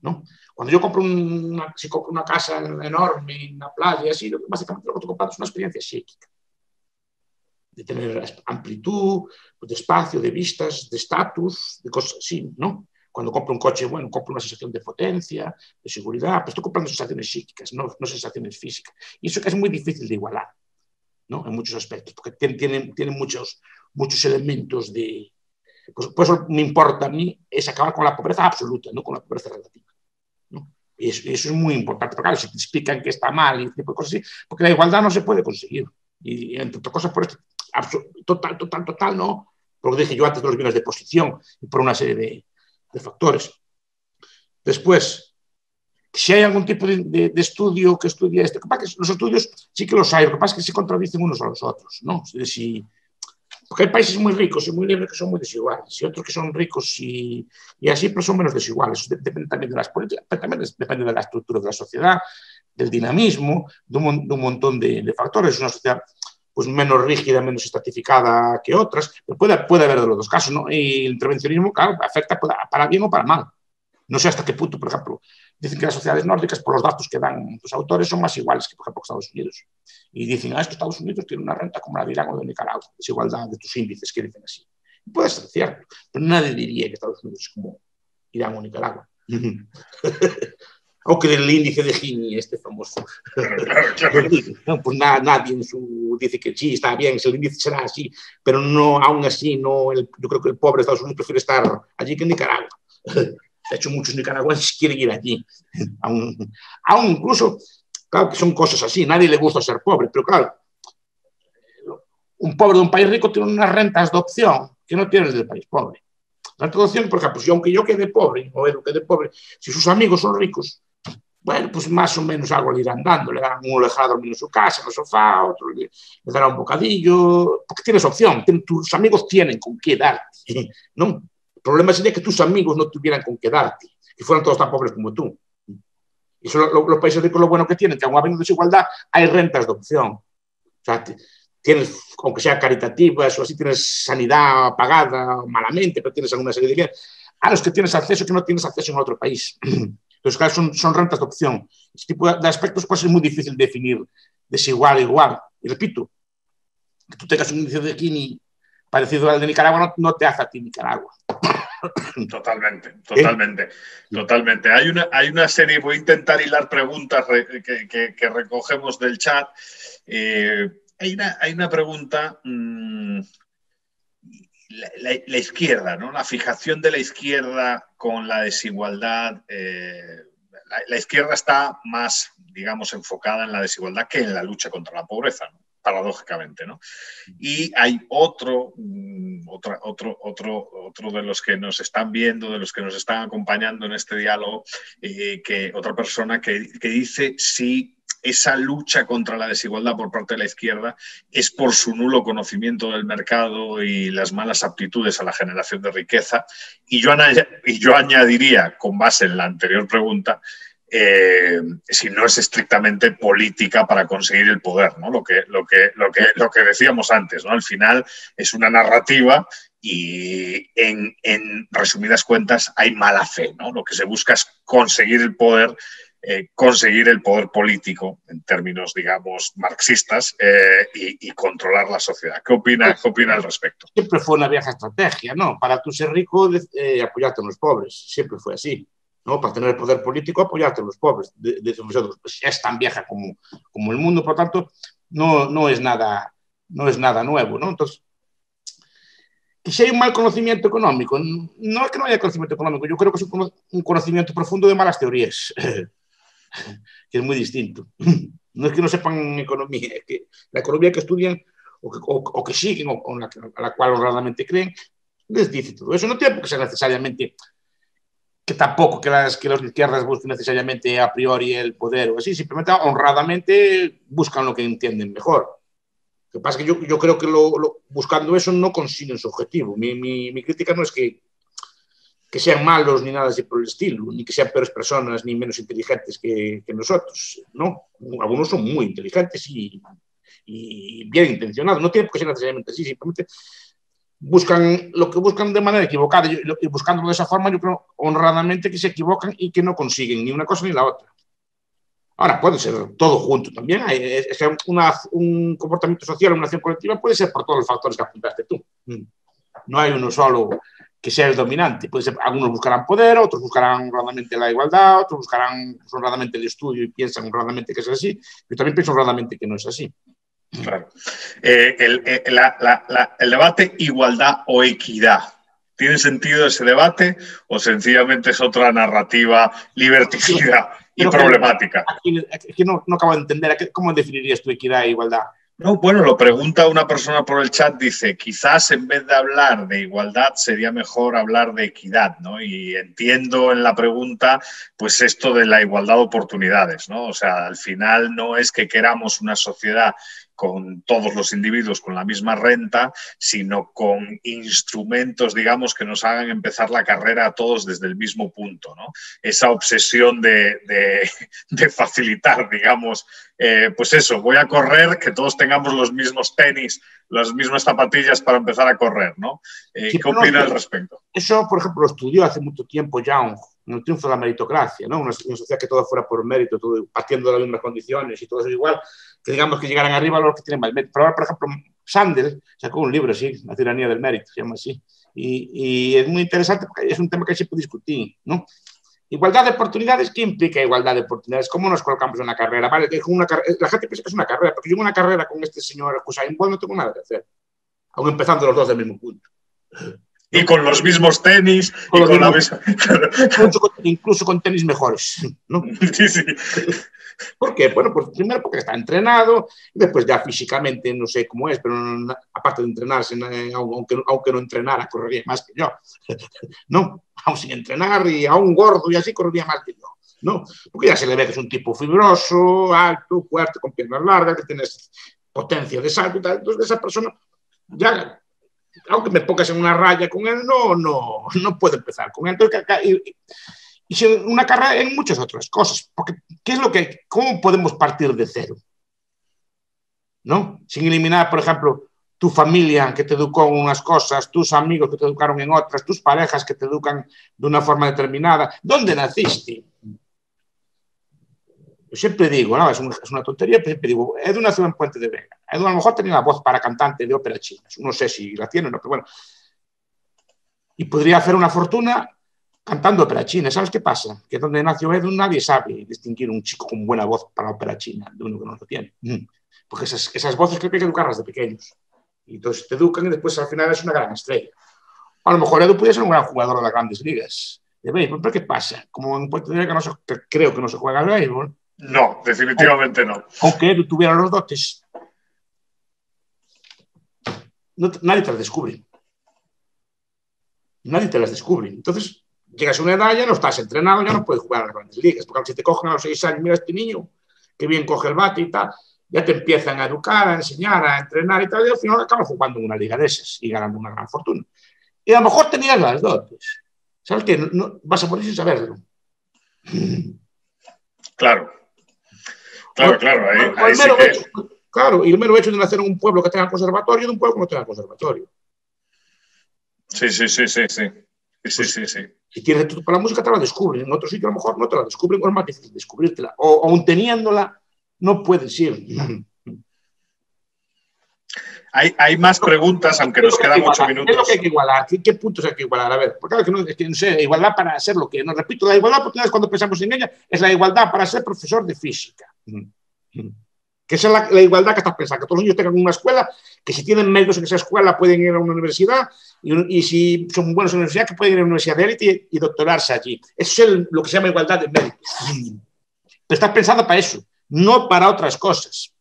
Speaker 2: ¿no? Cuando yo compro una casa enorme en la playa, así, básicamente lo que estoy comprando es una experiencia psíquica. De tener amplitud, de espacio, de vistas, de estatus, de cosas así, ¿no? Cuando compro un coche, bueno, compro una sensación de potencia, de seguridad, pero estoy comprando sensaciones psíquicas, no sensaciones físicas. Y eso es muy difícil de igualar, ¿no? En muchos aspectos, porque tienen muchos elementos de... Pues, por eso me importa a mí es acabar con la pobreza absoluta, no con la pobreza relativa, ¿no? Y eso es muy importante, porque claro, si te explican que está mal y tipo de cosas así, porque la igualdad no se puede conseguir. Y entre otras cosas por esto, total, no, porque dije yo antes de los bienes de posición y por una serie de factores. Después, si hay algún tipo de estudio que estudia esto, capaz que los estudios sí que los hay, lo que pasa es que se contradicen unos a los otros, ¿no? Porque hay países muy ricos y muy libres que son muy desiguales, y otros que son ricos y así, pero son menos desiguales. Depende también de las políticas, pero también depende de la estructura de la sociedad, del dinamismo, de un montón de factores. Una sociedad pues menos rígida, menos estratificada que otras, puede haber de los dos casos, ¿no? Y el intervencionismo, claro, afecta para bien o para mal. No sé hasta qué punto, por ejemplo, dicen que las sociedades nórdicas, por los datos que dan los autores, son más iguales que, por ejemplo, Estados Unidos. Y dicen, es que Estados Unidos tiene una renta como la de Irán o de Nicaragua, desigualdad de tus índices, que dicen así. Y puede ser cierto, pero nadie diría que Estados Unidos es como Irán o Nicaragua. Aunque el índice de Gini, este famoso. Claro. No, pues nadie dice que sí, está bien, el índice será así, pero no, aún así, yo creo que el pobre de Estados Unidos prefiere estar allí que en Nicaragua. De hecho, muchos nicaragüenses quieren ir allí. Aún incluso, claro que son cosas así, nadie le gusta ser pobre, pero claro, un pobre de un país rico tiene unas rentas de opción que no tiene el del país pobre. La renta de opción, por ejemplo, si aunque yo quede pobre, o él quede pobre, si sus amigos son ricos, bueno, pues más o menos algo le irán dando. Uno le dejará dormir en su casa, en el sofá, otro le dará un bocadillo, porque tienes opción, tus amigos tienen con qué darte, ¿no? El problema sería que tus amigos no tuvieran con qué darte, que fueran todos tan pobres como tú. Y eso los países ricos lo bueno que tienen, que aún habiendo desigualdad, hay rentas de opción. O sea, tienes, aunque sean caritativas o así, tienes sanidad pagada malamente, pero tienes alguna serie de bienes a los que tienes acceso que no tienes acceso en otro país. Entonces, claro, son rentas de opción. Este tipo de aspectos pues, es muy difícil definir desigual e igual. Y repito, que tú tengas un índice de Gini parecido al de Nicaragua no te hace a ti Nicaragua.
Speaker 3: Totalmente. Hay una serie, voy a intentar hilar preguntas que recogemos del chat. Hay una pregunta, la izquierda, ¿no? La fijación de la izquierda con la desigualdad. La izquierda está más, digamos, enfocada en la desigualdad que en la lucha contra la pobreza, ¿no? Paradójicamente, ¿no? Y hay otro de los que nos están viendo, de los que nos están acompañando en este diálogo, otra persona que dice si esa lucha contra la desigualdad por parte de la izquierda es por su nulo conocimiento del mercado y las malas aptitudes a la generación de riqueza. Y yo añadiría, con base en la anterior pregunta, si no es estrictamente política para conseguir el poder, ¿no? Lo que decíamos antes, ¿no? Al final es una narrativa y en resumidas cuentas hay mala fe, ¿no? Lo que se busca es conseguir el poder político en términos, digamos, marxistas y controlar la sociedad. ¿Qué opina al respecto?
Speaker 2: Siempre fue una vieja estrategia, ¿no? Para tú ser rico, apoyarte a los pobres. Siempre fue así, ¿no? Para tener el poder político, apoyarte a los pobres. Es tan vieja como el mundo, por lo tanto, no es nada nuevo, ¿no? Entonces, que si hay un mal conocimiento económico, no es que no haya conocimiento económico, yo creo que es un conocimiento profundo de malas teorías, que es muy distinto. No es que no sepan economía, es que la economía que estudian o que siguen o a la cual honradamente creen, les dice todo eso. No tiene por qué ser necesariamente que tampoco que las izquierdas busquen necesariamente a priori el poder o así, simplemente honradamente buscan lo que entienden mejor. Lo que pasa es que yo creo que buscando eso no consiguen su objetivo. Mi crítica no es que sean malos ni nada así por el estilo, ni que sean peores personas ni menos inteligentes que nosotros, ¿no? Algunos son muy inteligentes y bien intencionados, no tiene por qué ser necesariamente así, simplemente buscan lo que buscan de manera equivocada y buscándolo de esa forma yo creo honradamente que se equivocan y que no consiguen ni una cosa ni la otra. Ahora, puede ser todo junto también. Un comportamiento social, una acción colectiva puede ser por todos los factores que apuntaste tú. No hay uno solo que sea el dominante. Puede ser, algunos buscarán poder, otros buscarán honradamente la igualdad, otros buscarán honradamente el estudio y piensan honradamente que es así. Yo también pienso honradamente que no es así.
Speaker 3: Claro. El debate igualdad o equidad. ¿Tiene sentido ese debate o sencillamente es otra narrativa liberticida y problemática?
Speaker 2: Aquí no acabo de entender. ¿Cómo definirías tu equidad e igualdad?
Speaker 3: No, bueno, lo pregunta una persona por el chat, dice, quizás en vez de hablar de igualdad sería mejor hablar de equidad, ¿no? Y entiendo en la pregunta, pues esto de la igualdad de oportunidades, ¿no? O sea, al final no es que queramos una sociedad con todos los individuos con la misma renta, sino con instrumentos, digamos, que nos hagan empezar la carrera a todos desde el mismo punto, ¿no? Esa obsesión de facilitar, digamos, pues eso, voy a correr, que todos tengamos los mismos tenis, las mismas zapatillas para empezar a correr, ¿no?
Speaker 2: Sí,
Speaker 3: ¿Qué opina al respecto?
Speaker 2: Eso, por ejemplo, lo estudió hace mucho tiempo Young, en el triunfo de la meritocracia, ¿no? Una sociedad que todo fuera por mérito, todo partiendo de las mismas condiciones y todo eso igual, que digamos que llegaran arriba los que tienen más mérito. Pero ahora, por ejemplo, Sanders sacó un libro así, La tiranía del mérito, se llama así, y es muy interesante porque es un tema que se puede discutir, ¿no? Igualdad de oportunidades, ¿qué implica igualdad de oportunidades? ¿Cómo nos colocamos en una carrera? Vale, la gente piensa que es una carrera, porque yo en una carrera con este señor Usain Bolt no tengo nada que hacer, aún empezando los dos del mismo punto.
Speaker 3: Y con los mismos tenis,
Speaker 2: incluso con tenis mejores, ¿no?
Speaker 3: Sí, sí.
Speaker 2: ¿Por qué? Bueno, pues primero porque está entrenado, y después ya físicamente no sé cómo es, pero aparte de entrenarse, aunque no entrenara, correría más que yo. No, aún sin entrenar y aún gordo y así correría más que yo. No, porque ya se le ve que es un tipo fibroso, alto, fuerte, con piernas largas, que tiene potencia de salto y tal. Entonces esa persona ya, aunque me pongas en una raya con él, no puedo empezar con él. Entonces, y una carrera en muchas otras cosas, porque ¿cómo podemos partir de cero? ¿No? Sin eliminar, por ejemplo, tu familia que te educó en unas cosas, tus amigos que te educaron en otras, tus parejas que te educan de una forma determinada. ¿Dónde naciste? Yo siempre digo, ¿no? Es una tontería, pero siempre digo, Edu nació en Puente de Vega. Edu a lo mejor tenía la voz para cantante de ópera china. No sé si la tiene o no, pero bueno. Y podría hacer una fortuna cantando ópera china. ¿Sabes qué pasa? Que donde nació Edu nadie sabe distinguir un chico con buena voz para ópera china de uno que no lo tiene. Porque esas voces creo que hay que educarlas de pequeños. Y entonces te educan y después al final es una gran estrella. A lo mejor Edu podría ser un gran jugador de las grandes ligas de béisbol, pero ¿qué pasa? Como en Puerto Rico creo que no se juega al béisbol.
Speaker 3: No, definitivamente no.
Speaker 2: Aunque Edu tuviera los dotes, nadie te las descubre. Nadie te las descubre. Entonces, llegas a una edad, ya no estás entrenado, ya no puedes jugar a las grandes ligas. Porque si te cogen a los 6 años, mira, este niño que bien coge el bate y tal, ya te empiezan a educar, a enseñar, a entrenar y tal, y al final acabas jugando en una liga de esas y ganando una gran fortuna. Y a lo mejor tenías las dotes. ¿Sabes qué? No, vas a morir sin saberlo.
Speaker 3: Claro. Ahí sí que...
Speaker 2: Claro, y el mero hecho de nacer en un pueblo que tenga conservatorio de un pueblo que no tenga conservatorio.
Speaker 3: Sí.
Speaker 2: Si tienes tú para la música, te la descubren. En otro sitio a lo mejor no te la descubren, o es más difícil descubrírtela. O aún teniéndola, no puedes ir.
Speaker 3: Hay más preguntas, aunque nos quedan 8 minutos.
Speaker 2: ¿Qué es lo que hay que igualar? ¿Qué puntos hay que igualar? A ver, porque claro que no sé, igualdad para ser lo que... No, repito, la igualdad, porque cuando pensamos en ella, es la igualdad para ser profesor de física. Que esa es la igualdad que estás pensando, que todos los niños tengan una escuela, que si tienen medios en esa escuela pueden ir a una universidad y si son buenos en la universidad que pueden ir a una universidad de élite y doctorarse allí. Eso es lo que se llama igualdad de méritos. Pero estás pensando para eso, no para otras cosas.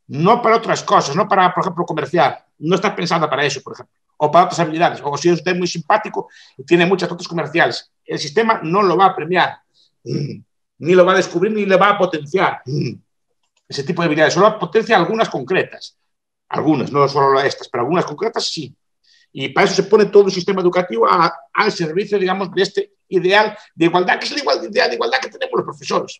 Speaker 2: No para otras cosas, no para, por ejemplo, comerciar. No estás pensando para eso, por ejemplo. O para otras habilidades. O si usted es muy simpático y tiene muchas dotes comerciales. El sistema no lo va a premiar. Ni lo va a descubrir, ni le va a potenciar. Ese tipo de habilidades. Solo potencia algunas concretas. Algunas, no solo estas, pero algunas concretas sí. Y para eso se pone todo el sistema educativo al servicio, digamos, de este ideal de igualdad, que es el ideal de igualdad que tenemos los profesores.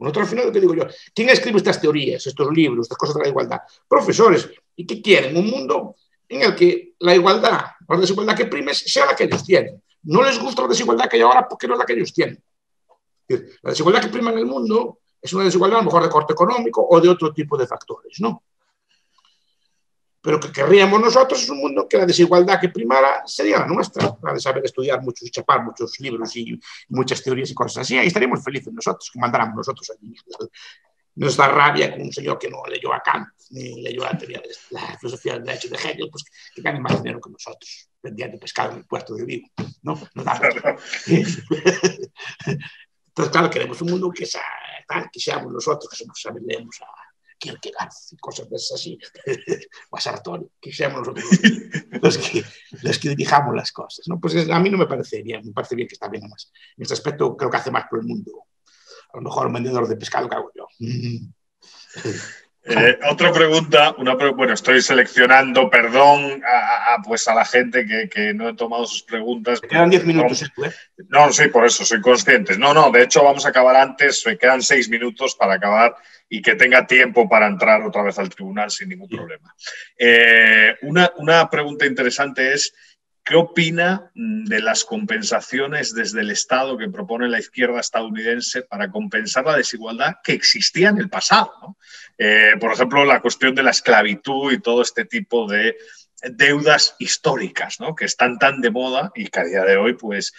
Speaker 2: Nosotros al final lo que digo yo, ¿quién escribe estas teorías, estos libros, estas cosas de la igualdad? Profesores. ¿Y qué quieren? Un mundo en el que la igualdad, la desigualdad que prime sea la que ellos tienen. No les gusta la desigualdad que hay ahora porque no es la que ellos tienen. La desigualdad que prima en el mundo es una desigualdad a lo mejor de corte económico o de otro tipo de factores, ¿no? Pero que querríamos nosotros es un mundo que la desigualdad que primara sería la nuestra, la de saber estudiar muchos y chapar muchos libros y muchas teorías y cosas así. Ahí estaríamos felices nosotros, que mandáramos nosotros allí. Nos da rabia con un señor que no leyó a Kant, ni leyó la teoría de la filosofía del derecho de Hegel, pues que gane más dinero que nosotros, vendiendo pescado en el puerto de Vigo. ¿No? Nos da rabia. Entonces, claro, queremos un mundo que seamos nosotros, que somos, leemos a Kierkegaard y cosas de esas así, o a Sartori, que seamos nosotros los que dirijamos las cosas, ¿no? Pues a mí no me parece bien que está bien más. En este aspecto creo que hace más por el mundo. A lo mejor un vendedor de pescado que hago yo.
Speaker 3: Otra pregunta, bueno, estoy seleccionando, perdón pues a la gente que no he tomado sus preguntas.
Speaker 2: Me quedan 10 minutos.
Speaker 3: No, sí, por eso, soy consciente. No, de hecho vamos a acabar antes, me quedan 6 minutos para acabar y que tenga tiempo para entrar otra vez al tribunal sin ningún problema. Una pregunta interesante es, ¿qué opina de las compensaciones desde el Estado que propone la izquierda estadounidense para compensar la desigualdad que existía en el pasado, ¿no? Por ejemplo, la cuestión de la esclavitud y todo este tipo de deudas históricas, ¿no? Que están tan de moda y que a día de hoy pues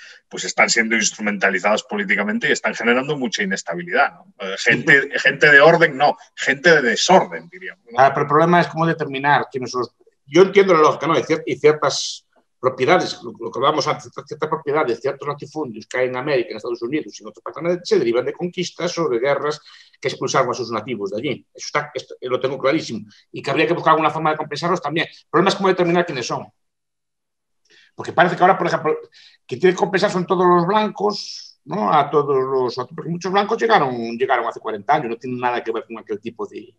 Speaker 3: están siendo instrumentalizadas políticamente y están generando mucha inestabilidad, ¿no? Gente de orden, no, gente de desorden, diríamos, ¿no?
Speaker 2: Pero el problema es cómo determinar quiénes son los... Yo entiendo la lógica, ¿no? Y ciertas propiedades, lo que hablábamos antes, ciertas propiedades, ciertos latifundios que hay en América, en Estados Unidos y en otros países, se derivan de conquistas o de guerras que expulsaron a sus nativos de allí. Esto lo tengo clarísimo. Y que habría que buscar alguna forma de compensarlos también. El problema es cómo determinar quiénes son. Porque parece que ahora, por ejemplo, que tienen que compensar son todos los blancos, ¿no? A todos los otros, porque muchos blancos llegaron hace 40 años, no tienen nada que ver con aquel tipo de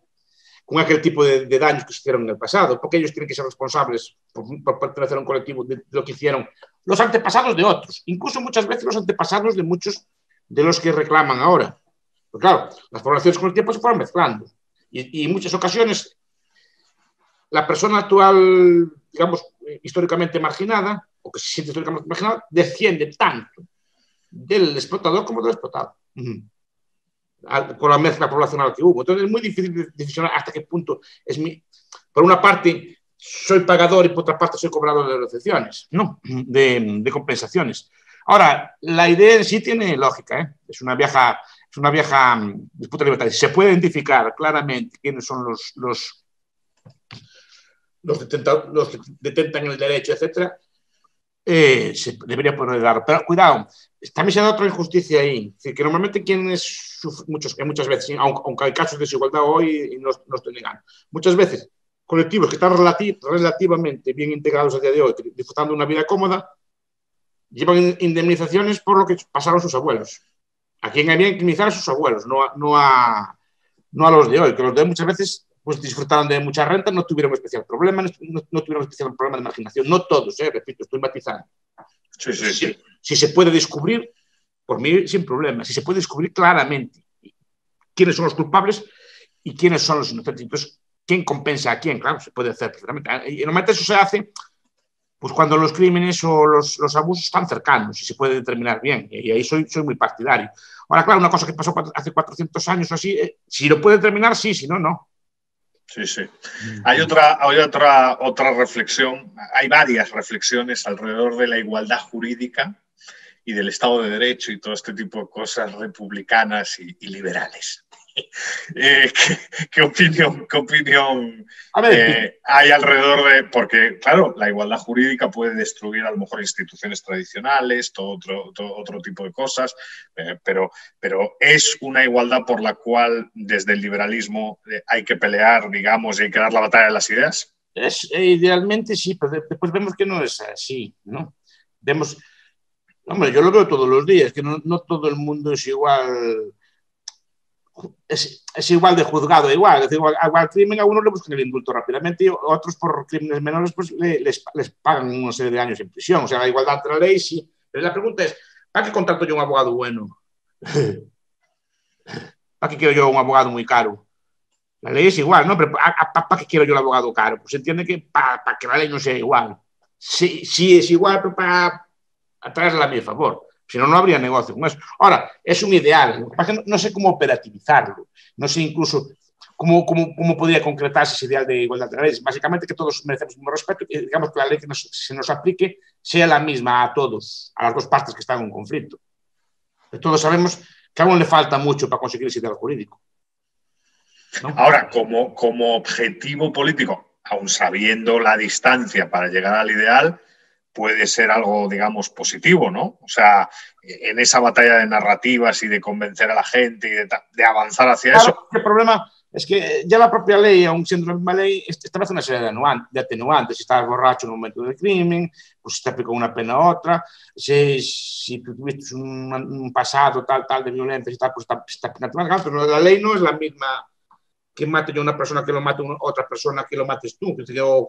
Speaker 2: daños que se hicieron en el pasado, porque ellos tienen que ser responsables por pertenecer a un colectivo de lo que hicieron los antepasados de otros, incluso muchas veces los antepasados de muchos de los que reclaman ahora. Pero claro, las poblaciones con el tiempo se fueron mezclando y en muchas ocasiones la persona actual, digamos, históricamente marginada, o que se siente históricamente marginada, desciende tanto del explotador como del explotado. Con la mezcla poblacional que hubo. Entonces es muy difícil decisionar hasta qué punto es por una parte soy pagador y por otra parte soy cobrador de recepciones, ¿no? De compensaciones. Ahora, la idea en sí tiene lógica, ¿eh? Es una vieja disputa libertaria. Se puede identificar claramente quiénes son los que detentan el derecho, etcétera. Se debería poder dar. Pero cuidado, también se da otra injusticia ahí. Es decir, que normalmente muchas veces, aunque hay casos de desigualdad hoy y no estoy negando, muchas veces colectivos que están relativamente bien integrados a día de hoy, disfrutando de una vida cómoda, llevan indemnizaciones por lo que pasaron sus abuelos. a quien había que minimizar a sus abuelos, no a los de hoy, que los de hoy muchas veces pues disfrutaron de mucha renta, no tuvieron especial problema, no tuvieron especial problema de marginación, no todos, repito, estoy matizando.
Speaker 3: Sí.
Speaker 2: Si se puede descubrir, por mí sin problema, si se puede descubrir claramente quiénes son los culpables y quiénes son los inocentes. Entonces, ¿quién compensa a quién? Claro, se puede hacer perfectamente. Y normalmente eso se hace pues cuando los crímenes o los abusos están cercanos y se puede determinar bien. Y ahí soy muy partidario. Ahora, claro, una cosa que pasó hace 400 años o así, si lo puede determinar, sí, si no, no.
Speaker 3: Sí. Hay otra reflexión, hay varias reflexiones alrededor de la igualdad jurídica y del Estado de Derecho y todo este tipo de cosas republicanas y liberales. ¿Qué opinión hay alrededor de...? Porque, claro, la igualdad jurídica puede destruir a lo mejor instituciones tradicionales, todo otro tipo de cosas, pero es una igualdad por la cual desde el liberalismo hay que pelear, digamos, y hay que dar la batalla de las ideas.
Speaker 2: Idealmente sí, pero después vemos que no es así, ¿no? Hombre, yo lo veo todos los días, que no todo el mundo es igual... Es igual de juzgado, igual. Es decir, igual crimen a uno le buscan el indulto rápidamente y otros por crímenes menores pues les pagan una serie de años en prisión. O sea, la igualdad ante la ley sí. Pero la pregunta es, ¿para qué contrato yo un abogado bueno? ¿Para qué quiero yo un abogado muy caro? La ley es igual, ¿no? Pero ¿para qué quiero yo el abogado caro? Pues se entiende que para que la ley no sea igual. Sí es igual, pero para atraerla a mi favor. Si no, no habría negocio con eso. Ahora, es un ideal. No sé cómo operativizarlo. No sé incluso cómo podría concretarse ese ideal de igualdad de leyes. Básicamente que todos merecemos el mismo respeto y digamos que la ley que se nos aplique sea la misma a todos, a las dos partes que están en un conflicto. Todos sabemos que aún le falta mucho para conseguir ese ideal jurídico, ¿no?
Speaker 3: Ahora, como objetivo político, aun sabiendo la distancia para llegar al ideal, puede ser algo, digamos, positivo, ¿no? O sea, en esa batalla de narrativas y de convencer a la gente y de avanzar hacia eso.
Speaker 2: El problema es que ya la propia ley, aun siendo la misma ley, establece una serie de atenuantes. Si estás borracho en un momento del crimen, pues te aplica una pena u otra. Si tú tuviste un pasado tal de violencia y tal, pues está penalizado. Pero la ley no es la misma que mate yo a una persona que lo mate otra persona que lo mates tú,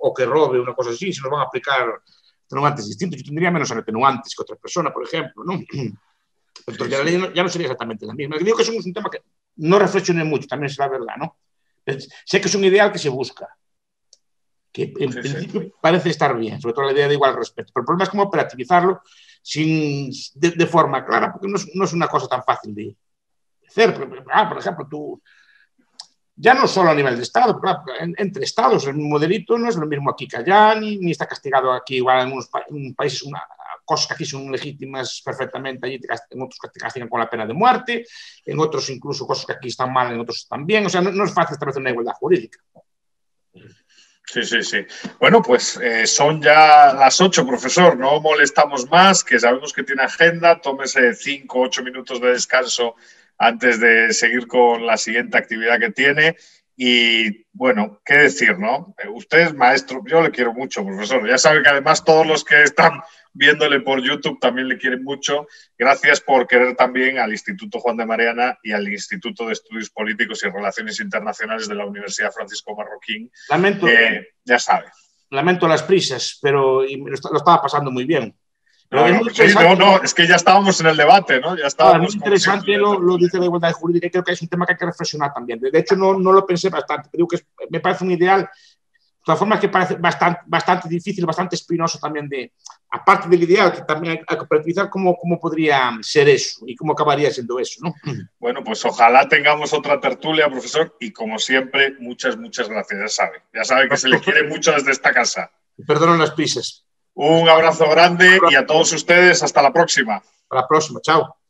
Speaker 2: o que robe, una cosa así. Se nos van a aplicar atenuantes distintos. Yo tendría menos atenuantes que otra persona, por ejemplo, ¿no? Entonces la ley ya no sería exactamente la misma. Digo que eso es un tema que no reflexioné mucho, también es la verdad, ¿no? Sé que es un ideal que se busca, que en principio parece estar bien, sobre todo la idea de igual respeto, pero el problema es cómo operativizarlo de forma clara, porque no es una cosa tan fácil de hacer. Por ejemplo, tú, ya no solo a nivel de Estado, pero entre Estados, el mismo delito no es lo mismo aquí que allá, ni está castigado aquí igual en unos países, cosas que aquí son legítimas perfectamente, allí en otros te castigan con la pena de muerte, en otros incluso cosas que aquí están mal, en otros están bien. O sea, no es fácil establecer una igualdad jurídica.
Speaker 3: Sí. Bueno, pues son ya las 8, profesor. No molestamos más, que sabemos que tiene agenda. Tómese 5 o 8 minutos de descanso antes de seguir con la siguiente actividad que tiene. Y, bueno, qué decir, ¿no? Usted es maestro. Yo le quiero mucho, profesor. Ya sabe que además todos los que están viéndole por YouTube también le quieren mucho. Gracias por querer también al Instituto Juan de Mariana y al Instituto de Estudios Políticos y Relaciones Internacionales de la Universidad Francisco Marroquín. Ya sabe.
Speaker 2: Lamento las prisas, pero lo estaba pasando muy bien.
Speaker 3: Es que ya estábamos en el debate, ¿no? Ya estábamos.
Speaker 2: Es muy interesante lo dice la igualdad jurídica y creo que es un tema que hay que reflexionar también. De hecho, no lo pensé bastante, pero digo que me parece un ideal. De todas formas, que parece bastante difícil, bastante espinoso también aparte del ideal, que también hay que operativizar cómo podría ser eso y cómo acabaría siendo eso, ¿no?
Speaker 3: Bueno, pues ojalá tengamos otra tertulia, profesor, y como siempre, muchas gracias, ya sabe que se le quiere mucho desde esta casa.
Speaker 2: Perdonen las prisas.
Speaker 3: Un abrazo grande y a todos ustedes, hasta la próxima.
Speaker 2: Hasta la próxima, chao.